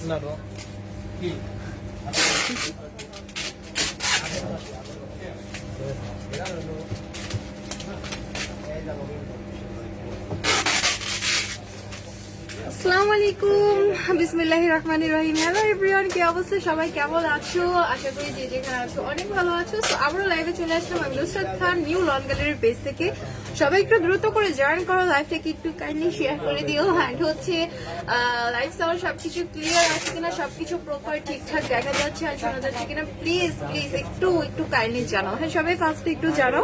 Claro. Y আসসালামু আলাইকুম, বিসমিল্লাহির রহমানির রহিম। হ্যালো এভরিওয়ান, কি অবস্থা? সবাই কেমন আছো? আশা করি যে যেখানে আছো অনেক ভালো আছো। তো আমরা লাইভে চলে আসলাম আমি নুসরাত খান, নিউ লন গ্যালারির পেজ থেকে। সবাই একটু দ্রুত করে জয়েন করো, লাইভটাকে একটু কাইন্ডলি শেয়ার করে দিও। অ্যান্ড হচ্ছে লাইভ সাউন্ড সবকিছু ক্লিয়ার আছে কিনা, সবকিছু প্রপার ঠিকঠাক দেখা যাচ্ছে আর শোনা যাচ্ছে কিনা, প্লিজ প্লিজ একটু কাইন্ডলি জানাও। হ্যাঁ, সবাই ফার্স্টে একটু জানাও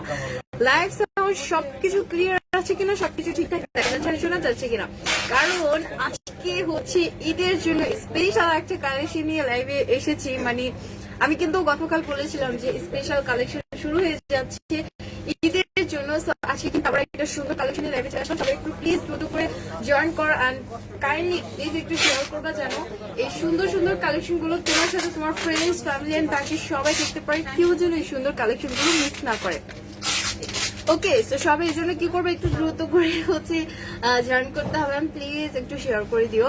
লাইভ সাউন্ড সবকিছু ক্লিয়ার আছে কিনা, সবকিছু ঠিকঠাক দেখা যাচ্ছে আর শোনা যাচ্ছে কিনা। কারণ আজকে হচ্ছে ঈদের জন্য স্পেশাল একটা কালেকশন নিয়ে লাইভে এসেছি। মানে আমি কিন্তু গতকাল বলেছিলাম যে স্পেশাল কালেকশন শুরু হয়ে যাচ্ছে ঈদের জন্য। আজকে কিন্তু আমরা একটা সুন্দর কালেকশন লাইভে চলে আসলাম। সবাই একটু প্লিজ দ্রুত করে জয়েন কর অ্যান্ড কাইন্ডলি প্লিজ একটু শেয়ার করবা যেন এই সুন্দর সুন্দর কালেকশন গুলো তোমার সাথে তোমার ফ্রেন্ডস, ফ্যামিলি এন্ড বাকি সবাই দেখতে পারে, কেউ যেন এই সুন্দর কালেকশন গুলো মিস না করে। ওকে, তো সবাই এই জন্য কি করবে, একটু দ্রুত করে হচ্ছে জয়েন করতে হবে। প্লিজ একটু শেয়ার করে দিও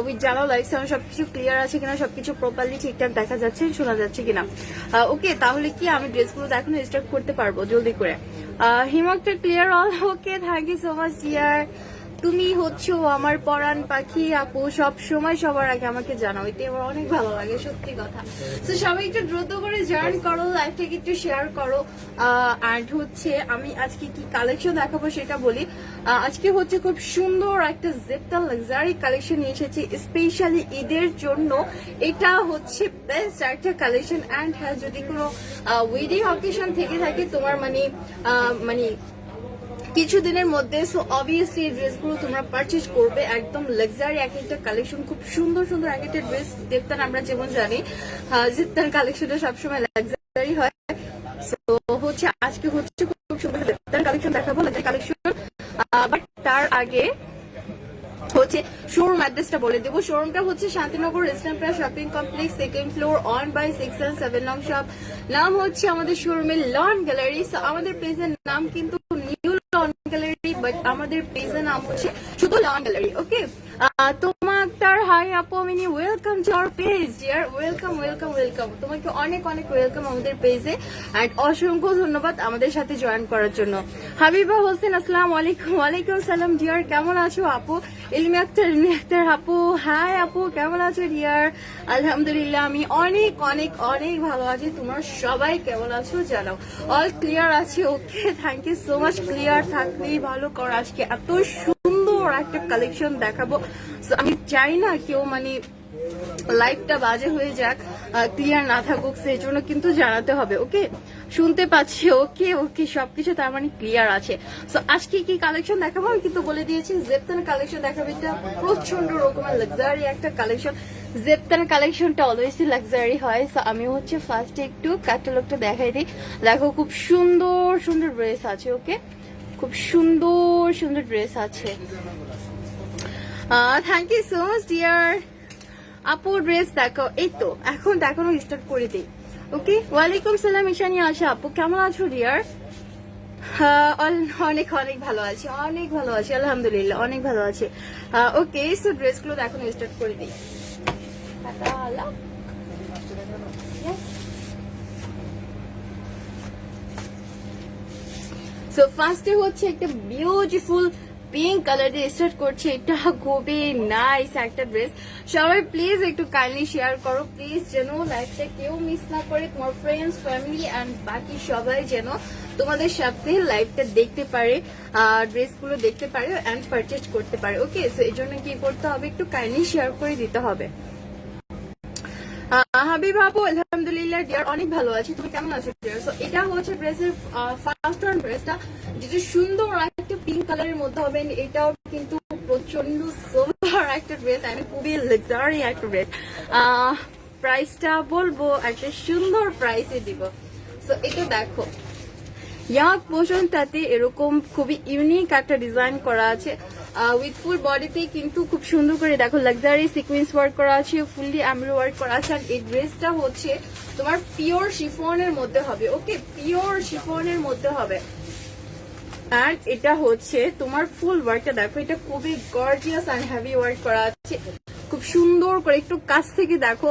উইথ জানাও লাইভ সাউন্ড সবকিছু ক্লিয়ার আছে কিনা, সবকিছু প্রপারলি ঠিকঠাক দেখা যাচ্ছে, শোনা যাচ্ছে কিনা। ওকে, তাহলে কি আমি ড্রেসগুলো এখন স্টার্ট করতে পারবো জলদি করে। হিমাক্টার clear all. Okay, thank you so much dear. তুমি হচ্ছে আমার পরাণ পাখি আপু, সব সময় সবার আগে আমাকে জানাও, এটা আমার অনেক ভালো লাগে, সত্যি কথা। তো সবাই একটু দ্রুত করে জয়েন করো, লাইভটাকে একটু শেয়ার করো। অ্যান্ড হচ্ছে আমি আজকে কি কালেকশন দেখাবো সেটা বলি। আজকে হচ্ছে খুব সুন্দর একটা জেপ্টা লাক্সারি কালেকশন নিয়ে এসেছি স্পেশালি ঈদের জন্য। এটা হচ্ছে বেস্ট একটা কালেকশন। অ্যান্ড হ্যাঁ, যদি কোনো ওয়েডিং অকেশন থেকে থাকে তোমার মানে কিছুদিনের মধ্যে, সো অবভিয়াসলি এই ড্রেসগুলো তোমরা পারচেজ করবে। একদম লাক্সারি এক একটা কালেকশন, খুব সুন্দর সুন্দর এক একটা ড্রেস। জেপ্তান আমরা যেমন জানি জেপ্তান কালেকশনটা সবসময় লাক্সারি হয়। সো হচ্ছে আজকে হচ্ছে খুব সুন্দর জেপ্তান কালেকশন দেখাবো, লাক্সারি কালেকশন। বাট তার আগে হচ্ছে শোরুম অ্যাড্রেসটা বলে দেবো। শোরুমটা হচ্ছে Shantinagar eastern plaza shopping complex, 2nd floor, on by 6 and 7 নং শপ। নাম হচ্ছে আমাদের শোরুমের লন গ্যালারি। আমাদের পেজের নাম কিন্তু নিউ লন গ্যালারি, বাট আমাদের পেজের নাম হচ্ছে শুধু লন গ্যালারি। ওকে, তোমার হাই আপু, Mini welcome to our page dear. Welcome welcome welcome, তোমাকে অনেক অনেক ওয়েলকাম আমাদের পেজে। অ্যান্ড অসংখ্য ধন্যবাদ আমাদের সাথে জয়েন করার জন্য। হাবিবা হোসেন, আসসালামু আলাইকুম। ওয়ালাইকুম সালাম ডিয়ার, কেমন আছো আপু? ইলমি আক্তার আপু, হাই আপু, কেমন আছো ডিয়ার? আলহামদুলিল্লাহ, আমি অনেক অনেক অনেক ভালো আছি। তোমরা সবাই কেমন আছো জানাও। অল ক্লিয়ার আছে? Okay, thank you so much. Clear থাকলেই ভালো, কারণ আজকে এত সুন্দর একটা কালেকশন দেখাবো। আমি চাই না কেউ লাইভটা বাজে হয়ে যাক, ক্লিয়ার না থাকুক, সেই জন্য কিন্তু জানাতে হবে। ওকে, শুনতে পাচ্ছি? ওকে ওকে, সবকিছু তার মানে ক্লিয়ার আছে। সো আজকে কি কালেকশন দেখাবো আমি কিন্তু বলে দিয়েছি, জেপ্তান কালেকশন দেখাবো। এটা প্রচন্ড রকমের লাক্সারি একটা কালেকশন। জেপ্তান কালেকশনটা অলওয়েজই লাক্সারি হয়। সো আমি হচ্ছে ফার্স্টে একটু ক্যাটালগটা দেখাই দিই। দেখো, খুব সুন্দর সুন্দর ড্রেস আছে। ওকে, খুব সুন্দর সুন্দর ড্রেস আছে। Thank you so much dear আপু। ড্রেস দেখো, এই তো এখন দেখানো স্টার্ট করে দিই। ওকে, ওয়ালাইকুম সালাম ঈশানী আশা আপু, কেমন আছো ডিয়ার? অনেক অনেক ভালো আছি, অনেক ভালো আছি, আলহামদুলিল্লাহ অনেক ভালো আছে। ওকে, সো ড্রেসগুলো দেখানো স্টার্ট করে দিই। সো ফার্স্টে হচ্ছে একটা বিউটিফুল পিঙ্ক কালার দিয়ে স্টার্ট করছে। এটা খুবই নাইস একটা ড্রেস। সবাই প্লিজ একটু কাইন্ডলি শেয়ার করো প্লিজ, যেন লাইফটা কেউ মিস না করে, তোমার ফ্রেন্ডস ফ্যামিলি অ্যান্ড বাকি সবাই যেন তোমাদের সাথে লাইভটা দেখতে পারে, ড্রেসগুলো দেখতে পারে অ্যান্ড পারচেজ করতে পারে। ওকে, সো এই জন্য কি করতে হবে, একটু কাইন্ডলি শেয়ার করে দিতে হবে। হাবিব আপু আলহামদুলিল্লাহ ডিয়ার অনেক ভালো আছি, তুমি কেমন আছো ডিয়ার? সো এটা হচ্ছে ড্রেসের ফার্স্ট ওয়ান ড্রেসটা, যেটা সুন্দর একটা পিঙ্ক কালারের মধ্যে হবে। এটাও কিন্তু প্রচন্ড সুন্দর একটা ড্রেস, আমি খুবই লাক্সারি একটা ড্রেস। প্রাইসটা বলবো একটা সুন্দর প্রাইসে দিব। সো এটা দেখো, ইয়াক পোর্শনটাতে এরকম খুবই ইউনিক একটা ডিজাইন করা আছে, উইথ ফুল বডিতে কিন্তু খুব সুন্দর করে দেখো লাক্সারি সিকোয়েন্স ওয়ার্ক করা আছে, ফুললি এমব্রয়ডারি ওয়ার্ক করা আছে। আর এই ড্রেসটা হচ্ছে তোমার পিওর শিফনের মধ্যে হবে। ওকে, পিওর শিফনের মধ্যে হবে। আর এটা হচ্ছে তোমার ফুল ওয়ার্কটা দেখো, এটা খুবই গর্জিয়াস আর হেভি ওয়ার্ক করা আছে, খুব সুন্দর করে একটু কাছ থেকে দেখো,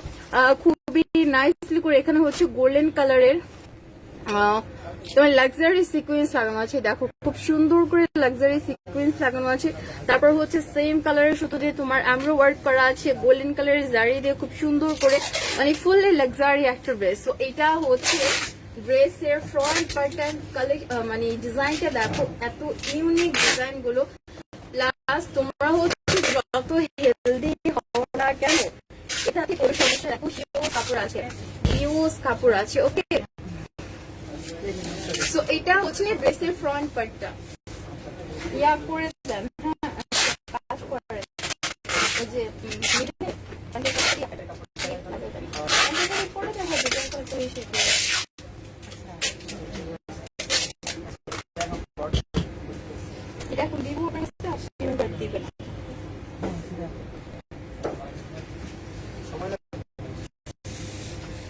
খুবই নাইসলি করে এখানে হচ্ছে গোল্ডেন কালারের তোমার লাক্সারি সিকোয়েন্স লাগানো আছে। দেখো খুব সুন্দর করে লাক্সারি সিকোয়েন্স লাগানো আছে। তারপর হচ্ছে সেম কালারের সুতো দিয়ে তোমার এমব্রয়ডারি ওয়ার্ক করা আছে, গোল্ডেন কালারের জারি দিয়ে খুব সুন্দর করে, মানে ফুললি লাক্সারি একটা ড্রেস। তো এটা হচ্ছে ড্রেসের ফ্রন্ট পার্ট এন্ড মানে ডিজাইনটা দেখো, এত ইউনিক ডিজাইন গুলো। প্লাস তোমরা হচ্ছে যত হেলদি হও না কেন, এটাতে কোনো সমস্যা দেখো, হিউজ কাপড় আছে, হিউজ কাপড় আছে। ওকে, সো এটা হচ্ছে ড্রেসের ফ্রন্ট পার্টটা। ইয়া করে দেন, হ্যাঁ কাজ করে ওই যে এটা এখন দিব দিবেন।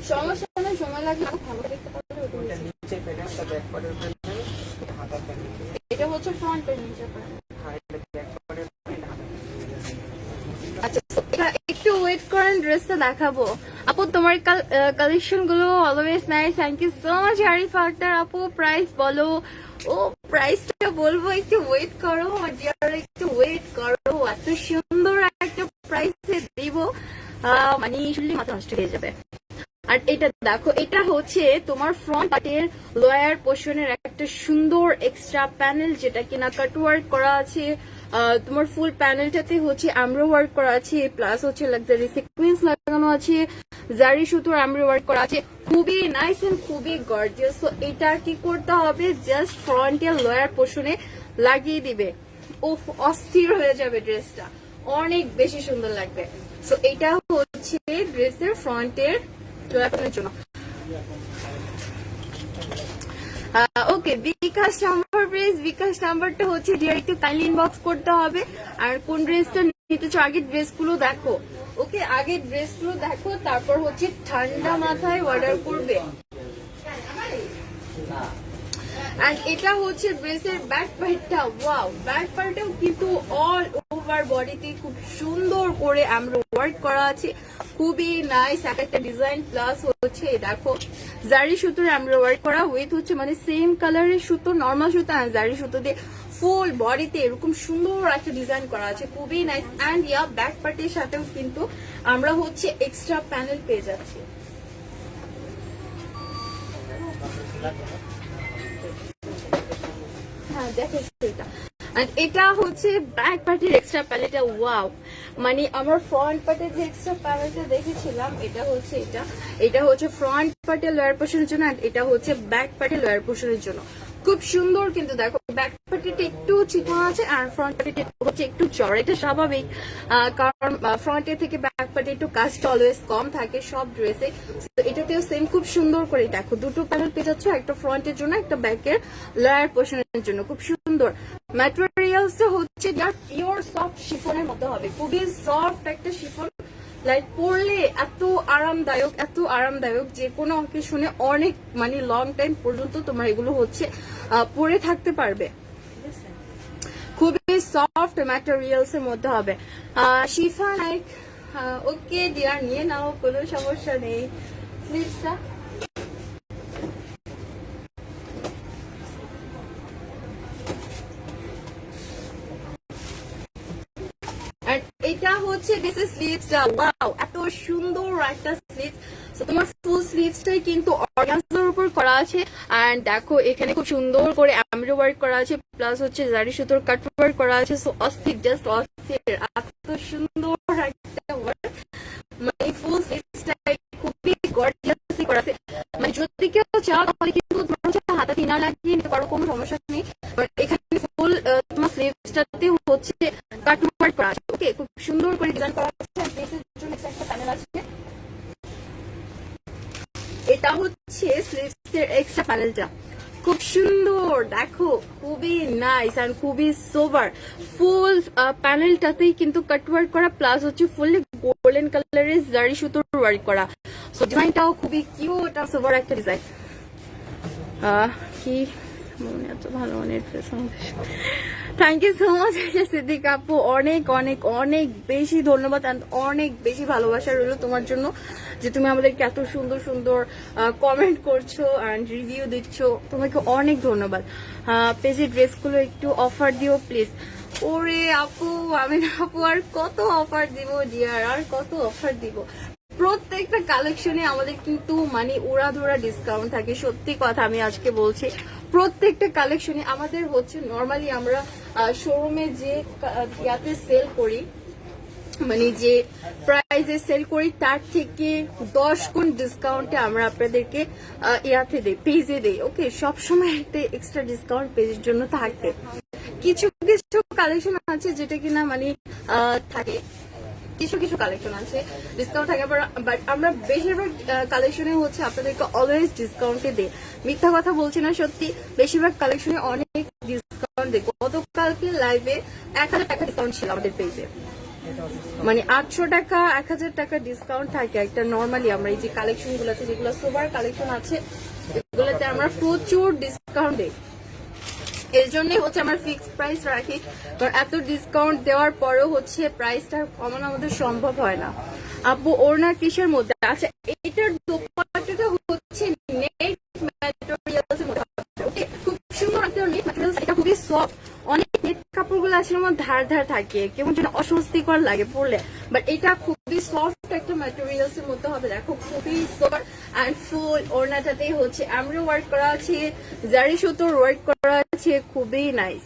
সমস্যা নেই, সময় লাগলে ভালো দেখতে পারবে। এটা হচ্ছে ফ্রন্ট এর নিচে। আচ্ছা, একটু ওয়েট করেন, ড্রেসটা দেখাবো। আপু তোমার কালেকশন গুলো always nice, thank you so much Arifa Akter আপু। প্রাইস বলো। ও প্রাইসটা বলবো, একটু ওয়েট করো ডিয়ার, একটু ওয়েট করো। এত সুন্দর একটা প্রাইসে দিব, মানে শুনলে মাথা নষ্ট হয়ে যাবে। আর এটা দেখো, এটা হচ্ছে তোমার ফ্রন্ট পার্টের লোয়ার পোর্শনের একটা সুন্দর এক্সট্রা প্যানেল, যেটা কিনা কাট ওয়ার্ক করা আছে। তোমার ফুল প্যানেলটাতে হচ্ছে এমব্রয়ডারি ওয়ার্ক করা আছে, প্লাস হচ্ছে লাক্সারি সিকোয়েন্স লাগানো আছে, জারি সুতোর এমব্রয়ডারি ওয়ার্ক করা আছে, খুবই নাইস এন্ড খুবই গর্জিয়াস। তো এটা কি করতে হবে, জাস্ট ফ্রন্টের লোয়ার পোর্শনে লাগিয়ে দিবে, ও অস্থির হয়ে যাবে ড্রেসটা, অনেক বেশি সুন্দর লাগবে। সো এটা হচ্ছে ড্রেসের ফ্রন্টের জন্য। ওকে, বিকাশ নাম্বার প্লিজ, বিকাশ নাম্বারটা হচ্ছে ডিয়ার একটু কাইন্ডলি ইনবক্স করতে হবে। আর কোন ড্রেসটা নিতে চাও, আগের ড্রেসগুলো দেখো। ওকে, আগের ড্রেসগুলো দেখো, তারপর হচ্ছে ঠান্ডা মাথায় অর্ডার করবে। আর এটা হচ্ছে ড্রেসের ব্যাক পার্টটা, ওয়াও, ব্যাক পার্টেও কিন্তু অল ওভার বডিতে খুব সুন্দর করে এমব্রয়ডারি ওয়ার্ক করা আছে, খুবই নাইস একটা ডিজাইন। প্লাস হচ্ছে দেখো জারি সুতোর এমব্রয়ডারি ওয়ার্ক করা, উইথ হচ্ছে মানে সেম কালারের সুতো, নর্মাল সুতো আর জারি সুতো দিয়ে ফুল বডিতে এরকম সুন্দর একটা ডিজাইন করা আছে, খুবই নাইস। অ্যান্ড ইয়া ব্যাক পার্টের সাথেও কিন্তু আমরা হচ্ছে এক্সট্রা প্যানেল পেয়ে যাচ্ছি। হ্যাঁ দেখেছি এটা। আর এটা হচ্ছে ব্যাক পার্টের এক্সট্রা প্যালেটটা, ওয়াও, মানে আমার ফ্রন্ট পার্টের যে এক্সট্রা প্যালেটটা দেখেছিলাম, এটা হচ্ছে এটা হচ্ছে ফ্রন্ট পার্টের লোয়ার পোর্শনের জন্য, আর এটা হচ্ছে ব্যাক পার্টের লোয়ার পোর্শনের জন্য। খুব সুন্দর কিন্তু দেখো, ব্যাক পার্টিটা একটু চিকন আছে আর ফ্রন্ট পার্টিটা হচ্ছে একটু চড়া, এটা স্বাভাবিক, কারণ ফ্রন্টের থেকে ব্যাক পার্টি একটু কাজটা অলওয়েজ কম থাকে সব ড্রেসে। এটাতেও সেম খুব সুন্দর করে দেখো, দুটো প্যানেল পেয়ে যাচ্ছে, একটা ফ্রন্টের জন্য একটা ব্যাকের লোয়ার পোর্শনের জন্য, খুব সুন্দর। ম্যাটেরিয়ালসটা হচ্ছে যার পিওর সফট শিফনের মতো হবে, খুবই সফট একটা শিফন, লাইক পরলে এত আরামদায়ক, এত আরামদায়ক, যে কোনো অকেশনে অনেক মানে লং টাইম পর্যন্ত তোমার এগুলো হচ্ছে পরে থাকতে পারবে, খুবই সফট ম্যাটেরিয়ালস এর মধ্যে হবে। শিফা লাইক, ওকে ডিয়ার নিয়ে নাও, কোনো সমস্যা নেই। স্লিভসটা এটা হচ্ছে বেসিস স্লিভসটা, ওয়াও এত সুন্দর একটা স্লিভস। সো তোমার ফুল স্লিভসটাই কিন্তু অর্গানজার উপর করা আছে, এন্ড দেখো এখানে খুব সুন্দর করে এমব্রয়ডারি ওয়ার্ক করা আছে, প্লাস হচ্ছে জারি সুতোর কাট ওয়ার্ক করা আছে। সো অস্থির, জাস্ট অস্থির, এত সুন্দর একটা ওয়ার্ক। মানে ফুল স্লিভসটা খুবই গর্জিয়াসলি করা আছে। মানে যদি কেউ চাও তাহলে কিন্তু তোমার হচ্ছে হাতে ইনার লাগিয়ে নিতে পারো, কোনো সমস্যা নেই। বাট এখানে ফুল তোমার স্লিভসটাতে হচ্ছে কাট ওয়ার্ক করা আছে। ওকে, খুব সুন্দর করে ডিজাইন করা আছে। বেসের জন্য একটা প্যানেল আছে, এটা হচ্ছে স্লিভসের এক্সট্রা প্যানেলটা, খুব সুন্দর দেখো, খুবই নাইস এন্ড খুবই সোবার। ফুল প্যানেলটাতেই কিন্তু কাট ওয়ার্ক করা, প্লাস হচ্ছে ফুল গোল্ডেন কালারের জারি সুতোর ওয়ার্ক করা। সো ডিজাইনটাও খুবই কিউট আর সোবার একটা ডিজাইন। কি এত ভালো মানের ড্রেস আমাদের। Thank you so much Siddique আপু, অনেক অনেক অনেক বেশি ধন্যবাদ এন্ড অনেক বেশি ভালোবাসা রইলো তোমার জন্য, যে তুমি আমাদেরকে এত সুন্দর সুন্দর কমেন্ট করছো এন্ড রিভিউ দিচ্ছ, তোমাকে অনেক ধন্যবাদ। পেজের ড্রেসগুলো একটু অফার দিও প্লিজ। ওরে আপু, আমি আপু আর কত অফার দিব ডিয়ার, আর কত অফার দিব। প্রত্যেকটা কালেকশনে আমাদের কিন্তু মানে উড়াধুরা ডিসকাউন্ট থাকে, সত্যি কথা আমি আজকে বলছি। প্রত্যেকটা কালেকশনে আমাদের হচ্ছে নর্মালি আমরা শোরুমে যে ইয়াতে সেল করি, মানে যে প্রাইসে সেল করি তার থেকে 10 গুণ ডিসকাউন্টে আমরা আপনাদেরকে ইয়াতে দেই, পেজে দেই। ওকে, সবসময় একটা এক্সট্রা ডিসকাউন্ট পেজের জন্য থাকে। কিছু কিছু কালেকশন আছে যেটা কিনা মানে থাকে, কিছু কিছু কালেকশন আছে ডিসকাউন্ট থাকে, বাট আমরা বেশিরভাগ কালেকশনে হচ্ছে আপনাদেরকে অলওয়েজ ডিসকাউন্টে দেই। মিথ্যা কথা বলছি না, সত্যি বেশিরভাগ কালেকশনে অনেক ডিসকাউন্ট দেয়। গতকালকে লাইভে 1000 টাকা ডিসকাউন্ট ছিল আমাদের পেজে, মানে 800 টাকা 1000 টাকা ডিসকাউন্ট থাকে একটা নর্মালি। আমরা এই যে কালেকশন গুলোতে, যেগুলো সোবার কালেকশন আছে, এগুলোতে আমরা প্রচুর ডিসকাউন্ট দিই। এর জন্যই হচ্ছে আমরা ফিক্সড প্রাইস রাখি, কারণ এত ডিসকাউন্ট দেওয়ার পরেও হচ্ছে প্রাইসটা কমানো আমাদের সম্ভব হয় না। আপু ওড়না কিসের মধ্যে? আচ্ছা, এটার দোপাট্টাটা হচ্ছে নেট ম্যাটেরিয়ালস এর মধ্যে। ওকে, খুব সুন্দর একটা নেট ম্যাটেরিয়ালস, এটা খুবই সফট। অনেক নেট কাপড়গুলো আছে আমার ধার ধার থাকে, কেমন যেন অস্বস্তিকর লাগে পরলে, বাট এটা খুবই সফট একটা ম্যাটেরিয়ালস এর মধ্যে হবে। দেখো খুবই সফট এন্ড ফুল। ওড়নাটাতে হচ্ছে এমব্রয়ডারি ওয়ার্ক করা আছে, জারি সুতোর ওয়ার্ক করা আছে, খুবই নাইস।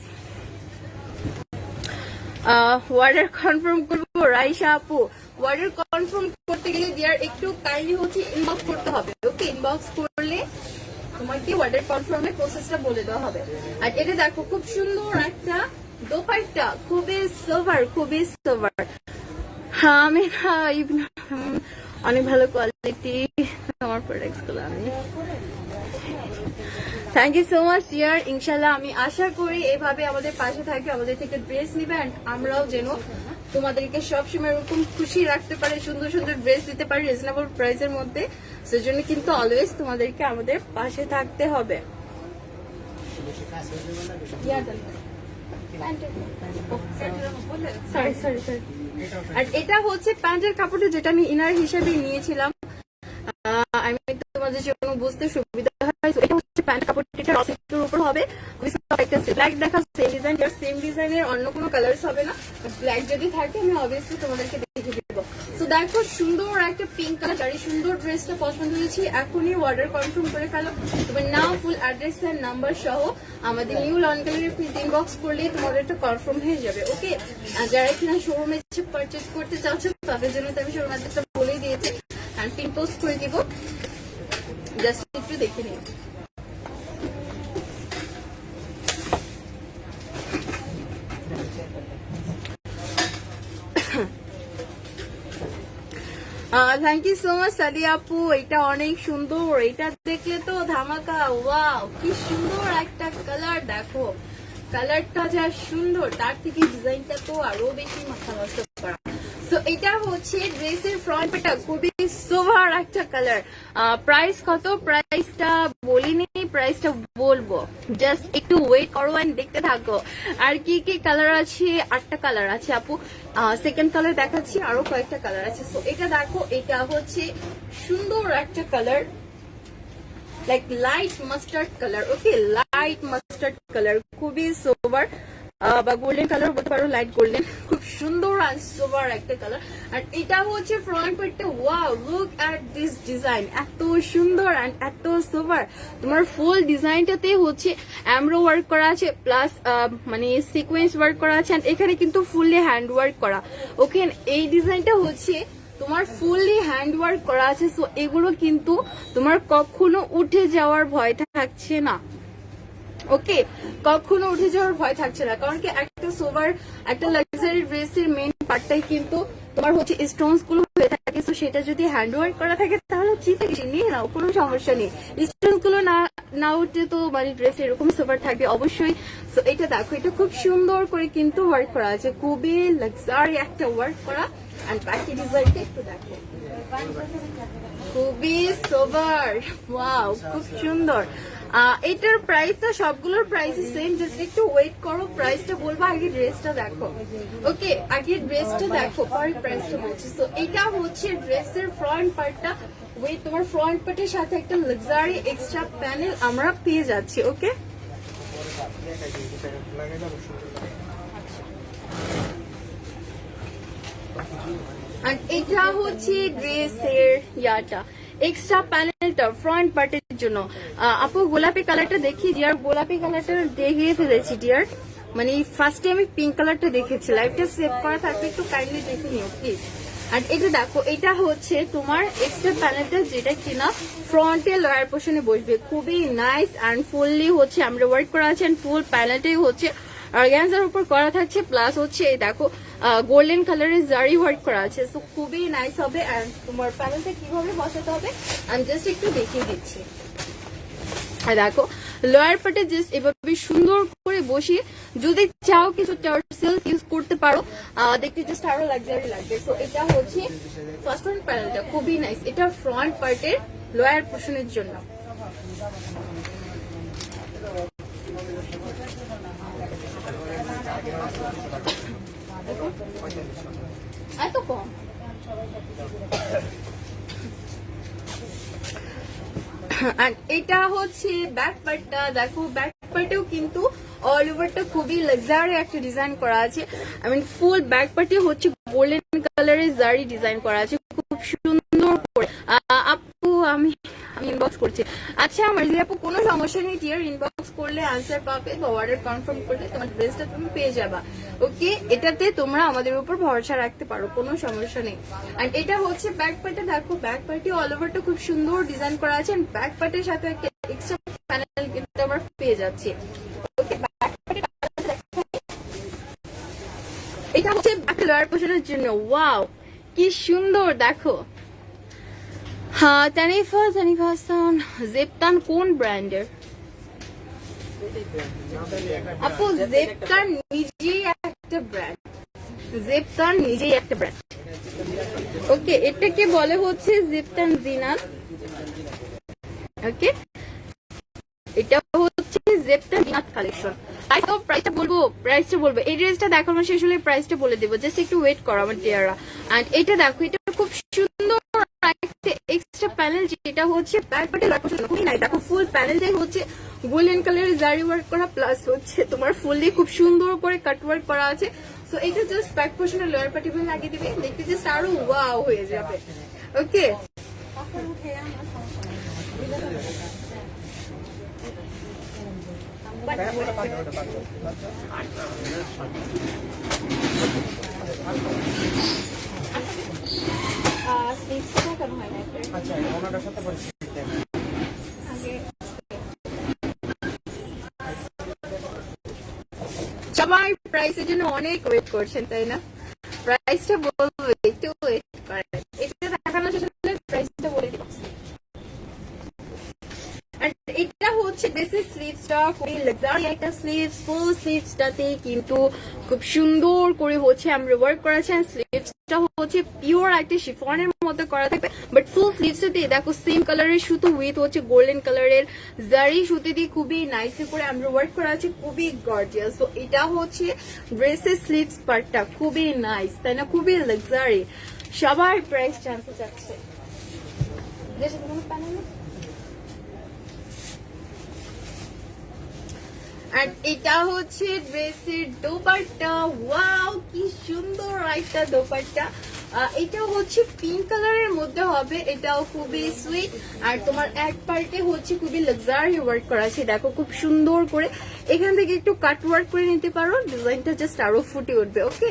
অর্ডার কনফার্ম করবো রাইসা আপু? অর্ডার কনফার্ম করতে গেলে দিয়ার একটু কাইন্ডলি হচ্ছে ইনবক্স করতে হবে। ওকে, ইনবক্স করলে তোমাকে অর্ডার কনফার্মের প্রসেসটা বলে দেওয়া হবে। আর এটা দেখো খুব সুন্দর একটা দোপাট্টা, খুবই সোভার, খুবই সোভার। হ্যাঁ, আমি অনেক ভালো কোয়ালিটি আমার প্রোডাক্টস গুলো। আমি thank you so much dear. ইনশাল্লাহ আমি আশা করি এভাবে আমাদের পাশে থাকবে, আমাদের থেকে ড্রেস নিবে, আমরাও যেন তোমাদেরকে সবসময় এরকম খুশি রাখতে পারি, সুন্দর সুন্দর ড্রেস দিতে পারি রিজনেবল প্রাইসের মধ্যে। সেজন্য কিন্তু অলওয়েজ তোমাদেরকে আমাদের পাশে থাকতে হবে। আর এটা হচ্ছে প্যান্টের কাপড়টা, যেটা আমি ইনার হিসেবে নিয়েছিলাম, আমি তোমাদের জন্য বুঝতে সুবিধা হয়। এটা হচ্ছে প্যান্ট কাপড়, এটা রসেটের উপর হবে। একটা ব্ল্যাক দেখা, সেম ডিজাইন, সেম ডিজাইনের অন্য কোনো কালার্স হবে না। ব্ল্যাক যদি থাকে আমি অবভিয়াসলি তোমাদেরকে দেখে দেবো। তো দেখো সুন্দর একটা পিঙ্ক কালার, জারি সুন্দর ড্রেসটা পছন্দ হয়েছে, এখনই অর্ডার কনফার্ম করে ফেলো। তোমার নাম, ফুল অ্যাড্রেস এন্ড নাম্বার সহ আমাদের নিউ লন গ্যালারির প্লিজ ইনবক্স করলে তোমার অর্ডারটা কনফার্ম হয়ে যাবে। ওকে, আর যারা কিনা শোরুমে এসে পারচেজ করতে চাচ্ছ তাদের জন্য তো আমি শোরুম অ্যাড্রেসটা বলেই দিয়েছি, আর পিন পোস্ট করে দিব, জাস্ট একটু দেখে নিও। Thank you so much Sadia আপু, এটা অনেক সুন্দর। এটা দেখলে তো ধামাকা, ওয়াও কি সুন্দর একটা কালার। দেখো কালারটা যা সুন্দর, তার থেকে ডিজাইনটা তো আরো বেশি মাথা নষ্ট করা। তো এটা হচ্ছে ড্রেসের ফ্রন্টটা, খুবই সোভার একটা কালার। প্রাইস কত? প্রাইসটা বলিনি, প্রাইসটা বলবো, জাস্ট একটু ওয়েট করো এন্ড দেখতে থাকো। আর কি কি কালার আছে? 8টা কালার আছে আপু। সেকেন্ড কালার দেখাচ্ছি, আরো কয়েকটা কালার আছে। সো এটা দেখো, এটা হচ্ছে সুন্দর একটা colour, like light mustard colour. Okay, light mustard colour, খুবই সোভার। বা গোল্ডেন কালার বলতে পারো, লাইট গোল্ডেন, খুব সুন্দর আর সোবার একটা কালার। আর এটা হচ্ছে ফ্রন্ট পার্টটা, wow look at this design, এত সুন্দর এন্ড এত সোবার। তোমার ফুল ডিজাইনটাতে হচ্ছে এমব্রো ওয়ার্ক করা আছে, প্লাস মানে সিকোয়েন্স ওয়ার্ক করা আছে, এন্ড এখানে কিন্তু ফুললি হ্যান্ড ওয়ার্ক করা। ওকে, এই ডিজাইনটা হচ্ছে তোমার ফুললি হ্যান্ড ওয়ার্ক করা আছে। সো এগুলো কিন্তু তোমার কখনো উঠে যাওয়ার ভয় থাকছে না। ওকে, কখনো উঠে যাওয়ার ভয় থাকছে না, কারণ কি একটা সোভার একটা লাক্সারি ড্রেসের মেইন পার্টটাই কিন্তু তোমার হচ্ছে স্টোনস গুলো হয়ে থাকে। তো সেটা যদি হ্যান্ড ওয়ার্ক করা থাকে তাহলে নিয়ে নাও, কোনো সমস্যা নেই। স্টোনস গুলো না উঠে তো মানে ড্রেস এরকম সোভার থাকবে অবশ্যই। তো এটা দেখো, এটা খুব সুন্দর করে কিন্তু ওয়ার্ক করা আছে, খুবই লাক্সারি একটা ওয়ার্ক করা। আর বাকি ডিজাইনটা একটু দেখো, খুবই সোভার, ওয়াও খুব সুন্দর। এটার প্রাইসটা সবগুলোর প্রাইস সেম, জাস্ট একটু ওয়েট করো, প্রাইসটা বলবো, আগে ড্রেসটা দেখো। ওকে, আগে ড্রেসটা দেখো, পরে প্রাইসটা বলছি। তো এটা হচ্ছে ড্রেসের ফ্রন্ট পার্টটা, ওয়েট, তোমার ফ্রন্ট পার্টের সাথে একটা লাক্সারি এক্সট্রা প্যানেল আমরা পেয়ে যাচ্ছি। ওকে, আর এটা হচ্ছে ড্রেসের ইয়াটা এক্সট্রা প্যানেলটা ফ্রন্ট পার্টের জন্য। আপু গোলাপি কালারটা দেখি ডিয়ার, গোলাপি কালারটা দেখিয়ে ফেলেছি ডিয়ার, মানে ফার্স্টে আমি পিঙ্ক কালারটা দেখেছি, লাইভটা সেভ করা থাকবে, একটু কাইন্ডলি দেখে নিও প্লিজ। আর এটা দেখো, এটা হচ্ছে তোমার এক্সট্রা প্যানেলটা, যেটা কিনা ফ্রন্টে লোয়ার পোর্শনে বসবে, খুবই নাইস অ্যান্ড ফুললি হচ্ছে আমরা ওয়ার্ক করা আছে, অ্যান্ড ফুল প্যানেলটাই হচ্ছে অর্গানজার উপর করা থাকছে, প্লাস হচ্ছে এই দেখো গোল্ডেন কালারের জারি ওয়ার্ক করা আছে। সো খুবই নাইস হবে। অ্যান্ড তোমার প্যানেলটা কিভাবে বসাতে হবে আমি জাস্ট একটু দেখিয়ে দিচ্ছি। আর দেখো লোয়ার পার্টে জাস্ট এভাবে সুন্দর করে বসিয়ে যদি চাও কিছু টার্সেল ইউজ করতে পারো, দেখতে জাস্ট আরো লাক্সারি লাগবে। তো এটা হচ্ছে ফার্স্ট ওয়ান প্যানেলটা, খুবই নাইস। এটা ফ্রন্ট পার্টের লোয়ার পোর্শনের জন্য। এত কম, আর এটা হচ্ছে ব্যাক পার্টটা, দেখো ব্যাক পার্টেও কিন্তু অল ওভারটা খুবই লাক্সারি একটা ডিজাইন করা আছে। আই মিন ফুল ব্যাক পার্টে হচ্ছে গোল্ডেন কালারের জারি ডিজাইন করা আছে, খুব সুন্দর করে। আপু আমি ইনবক্স করছি। আচ্ছা আমার যে আপু, কোনো সমস্যা নেই ডিয়ার, ইনবক্স করলে আনসার পাবে বা অর্ডার কনফার্ম করলে তোমার ড্রেসটা তুমি পেয়ে যাবা। ওকে, এটাতে তোমরা আমাদের উপর ভরসা রাখতে পারো, কোনো সমস্যা নেই। আর এটা হচ্ছে ব্যাক পার্টে, দেখো ব্যাক পার্টে অল ওভারটা খুব সুন্দর ডিজাইন করা আছে, ব্যাক পার্টের সাথে একটা এক্সট্রা প্যানেল কিন্তু আমরা পেয়ে যাচ্ছি। ওকে, এটা হচ্ছে ব্যাক লোয়ার পোর্শনের জন্য, ওয়াও কি সুন্দর দেখো। হ্যাঁ, তানিফা হাসান, জেপটান কোন ব্র্যান্ডের আপু? জেপটান নিজেই একটা ব্র্যান্ড, জেপটান নিজেই একটা ব্র্যান্ড। ওকে, এটাকে বলে হচ্ছে জেপটান জিনান। ওকে, এটা হচ্ছে জেপটান জিনাত কালেকশন। প্রাইসটা বলবো, এই ড্রেসটা দেখানো শেষ হলে প্রাইসটা বলে দেবো, জাস্ট একটু ওয়েট করো আমার টিয়ারা। এন্ড এটা দেখো, এটা খুব সুন্দর এক্সট্রা প্যানেল, যেটা হচ্ছে ব্যাক পার্টে খুবই নাইস। দেখো ফুল প্যানেলটাই হচ্ছে গোল্ডেন কালারের জারি ওয়ার্ক করা, প্লাস হচ্ছে তোমার ফুললি খুব সুন্দর করে কাট ওয়ার্ক করা আছে। সো এটা জাস্ট ব্যাক পোর্শনে লোয়ার পার্টি লাগিয়ে দিবে, দেখতে জাস্ট আরো ওয়াও হয়ে যাবে। ওকে, সবাই প্রাইসের জন্য অনেক ওয়েট করছেন তাই না? প্রাইসটা বলবো, একটু ওয়েট করেন, এটা দেখানো শেষ হলে প্রাইসটা বলে দিব। এটা হচ্ছে বেসিক স্লিভসটা, খুবই লাক্সারি একটা স্লিভস, ফুল স্লিভসটাতে কিন্তু খুব সুন্দর করে হচ্ছে আমরা ওয়ার্ক করেছি। স্লিভসটা হচ্ছে পিওর একটা শিফনের মতো করা থাকবে, বাট ফুল স্লিভসটাতে দেখো সেম কালারের সুতো উইথ হচ্ছে গোল্ডেন কালারের জারি সুতো দিয়ে খুবই নাইস করে আমরা ওয়ার্ক করা আছে, খুবই গর্জিয়াস। তো এটা হচ্ছে ড্রেসের স্লিভস পার্টটা, খুবই নাইস তাই না, খুবই লাক্সারি। সবার প্রাইস জানতে চাচ্ছে। আর এটা হচ্ছে ড্রেসের দোপাট্টা। ওয়াও কি সুন্দর একটা দোপাট্টা। এটা হচ্ছে পিঙ্ক কালারের মধ্যে হবে, এটাও খুবই সুইট। আর তোমার এক পার্টে হচ্ছে খুবই লাক্সারি ওয়ার্ক করা আছে, দেখো খুব সুন্দর করে। এখান থেকে একটু কাট ওয়ার্ক করে নিতে পারো, ডিজাইনটা জাস্ট আরো ফুটে উঠবে। ওকে,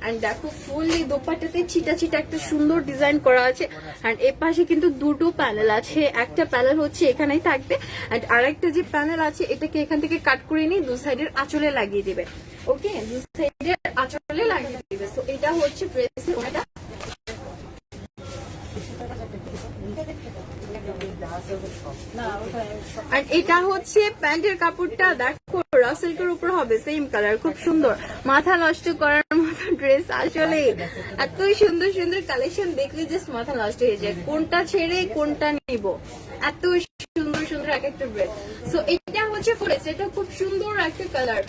এন্ড দেখো ফুললি দোপাট্টাতে ছিটা ছিটা একটা সুন্দর ডিজাইন করা আছে। এন্ড এর পাশে কিন্তু দুটো প্যানেল আছে, একটা প্যানেল হচ্ছে এখানেই থাকবে, এন্ড আরেকটা যে প্যানেল আছে এটাকে এখান থেকে কাট করে নিয়ে দু সাইডের আঁচলে লাগিয়ে দিবে। ওকে, দু সাইডের আঁচলে লাগিয়ে দিবে। তো এটা হচ্ছে ড্রেসের ওটা। আর এটা হচ্ছে প্যান্টের কাপড়টা, দেখো র সিল্কের উপর হবে, সেম কালার, খুব সুন্দর। মাথা নষ্ট করার মতো ড্রেস, আসলে এতই সুন্দর সুন্দর কালেকশন দেখলে জাস্ট মাথা নষ্ট হয়ে যায়, কোনটা ছেড়ে কোনটা নিব, এত সুন্দর সুন্দর এক একটা ড্রেস। সো এটা হচ্ছে ফরেস্ট, এটা খুব সুন্দর একটা কালার,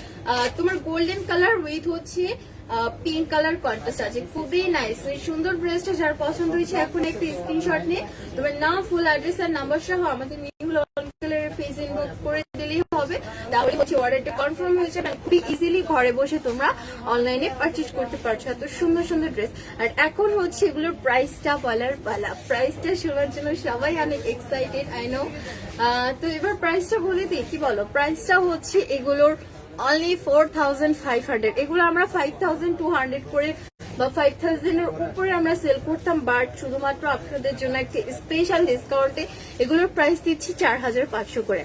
তোমার গোল্ডেন কালার উইথ হচ্ছে পিঙ্ক কালার কন্ট্রাস্ট আছে, খুবই নাইস। এই সুন্দর ড্রেসটা যার পছন্দ হয়েছে এখন একটু স্ক্রিনশট নিয়ে তোমার নাম, ফুল অ্যাড্রেস আর নাম্বার সহ আমাদের নিউ লন্ডনের পেজ ইনবক্স করে দিলেই হবে, তাহলে হচ্ছে অর্ডারটা কনফার্ম হয়ে যাবে। খুবই ইজিলি ঘরে বসে তোমরা অনলাইনে পারচেজ করতে পারছো এত সুন্দর সুন্দর ড্রেস। আর এখন হচ্ছে এগুলোর প্রাইসটা বলার পালা, প্রাইসটা শোনার জন্য সবাই অনেক এক্সাইটেড, আই নো। তো এবার প্রাইসটা বলে দিই, কি বলো? প্রাইসটা হচ্ছে এগুলোর অনলি 4500, এগুলো আমরা 5200 করে বা 5000 এর উপরে আমরা সেল করতাম, বাট শুধুমাত্র আপনাদের জন্য একটা স্পেশাল ডিসকাউন্টে এগুলোর প্রাইস দিচ্ছি 4500 করে।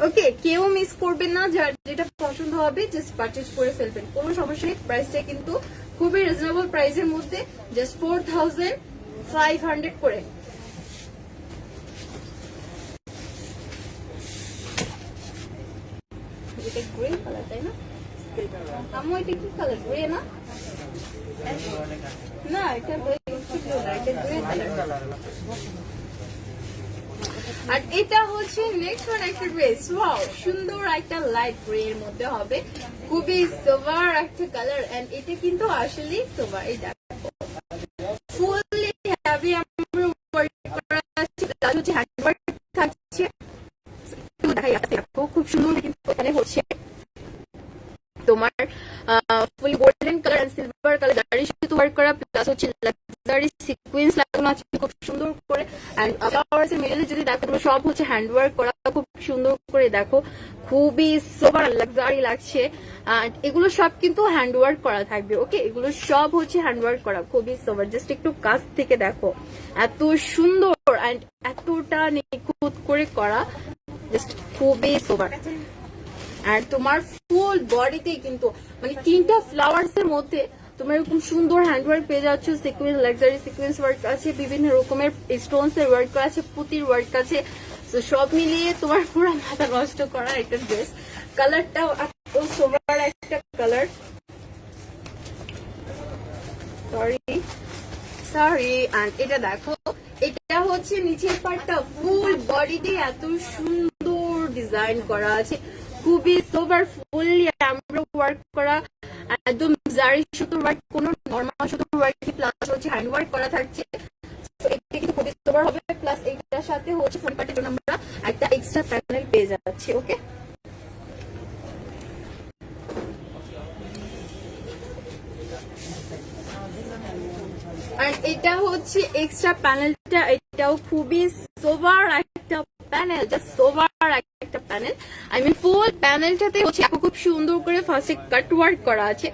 ওকে, কেউ মিস করবেন না, যার যেটা পছন্দ হবে জাস্ট পারচেজ করে ফেলবেন, কোনো সমস্যা নেই। প্রাইসটা কিন্তু খুবই রিজনেবল প্রাইসের মধ্যে, জাস্ট 4500 করে। এটা গ্রে কালার, তাই না? আম্মু এটা কি কালার? গ্রে না? না, এটা গ্রে কালার। আর এটা হচ্ছে নেক্সট ওয়ান একটা ড্রেস, ওয়াও সুন্দর একটা লাইট গ্রে এর মধ্যে হবে, খুবই সোভার একটা কালার। এন্ড এটা কিন্তু আসলে সোভার, এটা ফুললি হেভি আমরা ওয়ার্ক করা আছে, প্লাস হচ্ছে হ্যান্ড ওয়ার্ক থাকছে, খুব সুন্দর। কিন্তু এখানে হচ্ছে তোমার full golden colour and silver colour zari সুতো ওয়ার্ক করা, প্লাস হচ্ছে লাক্সারি সিকোয়েন্স লাগানো আছে খুব সুন্দর করে। এন্ড ফ্লাওয়ার্স এর মিডলে যদি দেখো তোমরা, সব হচ্ছে হ্যান্ড ওয়ার্ক করা, খুব সুন্দর করে দেখো, খুবই সোবার লাক্সারি লাগছে। এন্ড এগুলো সব কিন্তু হ্যান্ড ওয়ার্ক করা থাকবে। ওকে, এগুলো সব হচ্ছে হ্যান্ড ওয়ার্ক করা, খুবই সোবার। জাস্ট একটু কাছ থেকে দেখো, এত সুন্দর এন্ড এতটা নিখুঁত করে করা, জাস্ট খুবই সোবার। আর তোমার ফুল বডিতে কিন্তু মানে তিনটা ফ্লাওয়ার্স এর মধ্যে তোমার এরকম সুন্দর হ্যান্ডওয়ার্ক পেয়ে যাচ্ছ, সিকোয়েন্স লাক্সারি সিকোয়েন্স ওয়ার্ক আছে, বিভিন্ন রকমের স্টোনস এর ওয়ার্ক আছে, পুতির ওয়ার্ক আছে। তো সব মিলিয়ে তোমার পুরো মাথা নষ্ট করা একটা ড্রেস। কালারটাও এত সোবার একটা কালার, সরি। এন্ড এটা দেখো, এটা হচ্ছে নিচের পার্টটা, ফুল বডিতে এত সুন্দর ডিজাইন করা আছে, খুবই সোবার, ফুললি আমরা ওয়ার্ক করা, একদম জারি সুতোর ওয়ার্ক, কোনো নরমাল সুতোর ওয়ার্ক, প্লাস হচ্ছে হ্যান্ড ওয়ার্ক করা থাকছে। এটা কিন্তু খুবই সোবার হবে, প্লাস এইটার সাথে হচ্ছে ফ্রন্ট পার্টের জন্য আমরা একটা এক্সট্রা প্যানেল পেয়ে যাচ্ছি। ওকে, আর এটা হচ্ছে এক্সট্রা প্যানেলটা, এটাও খুবই সোবার একটা প্যানেল, জাস্ট সোবার একটা প্যানেল। আই মিন ফুল প্যানেলটাতে হচ্ছে খুব সুন্দর করে ফার্স্টে কাট ওয়ার্ক করা আছে,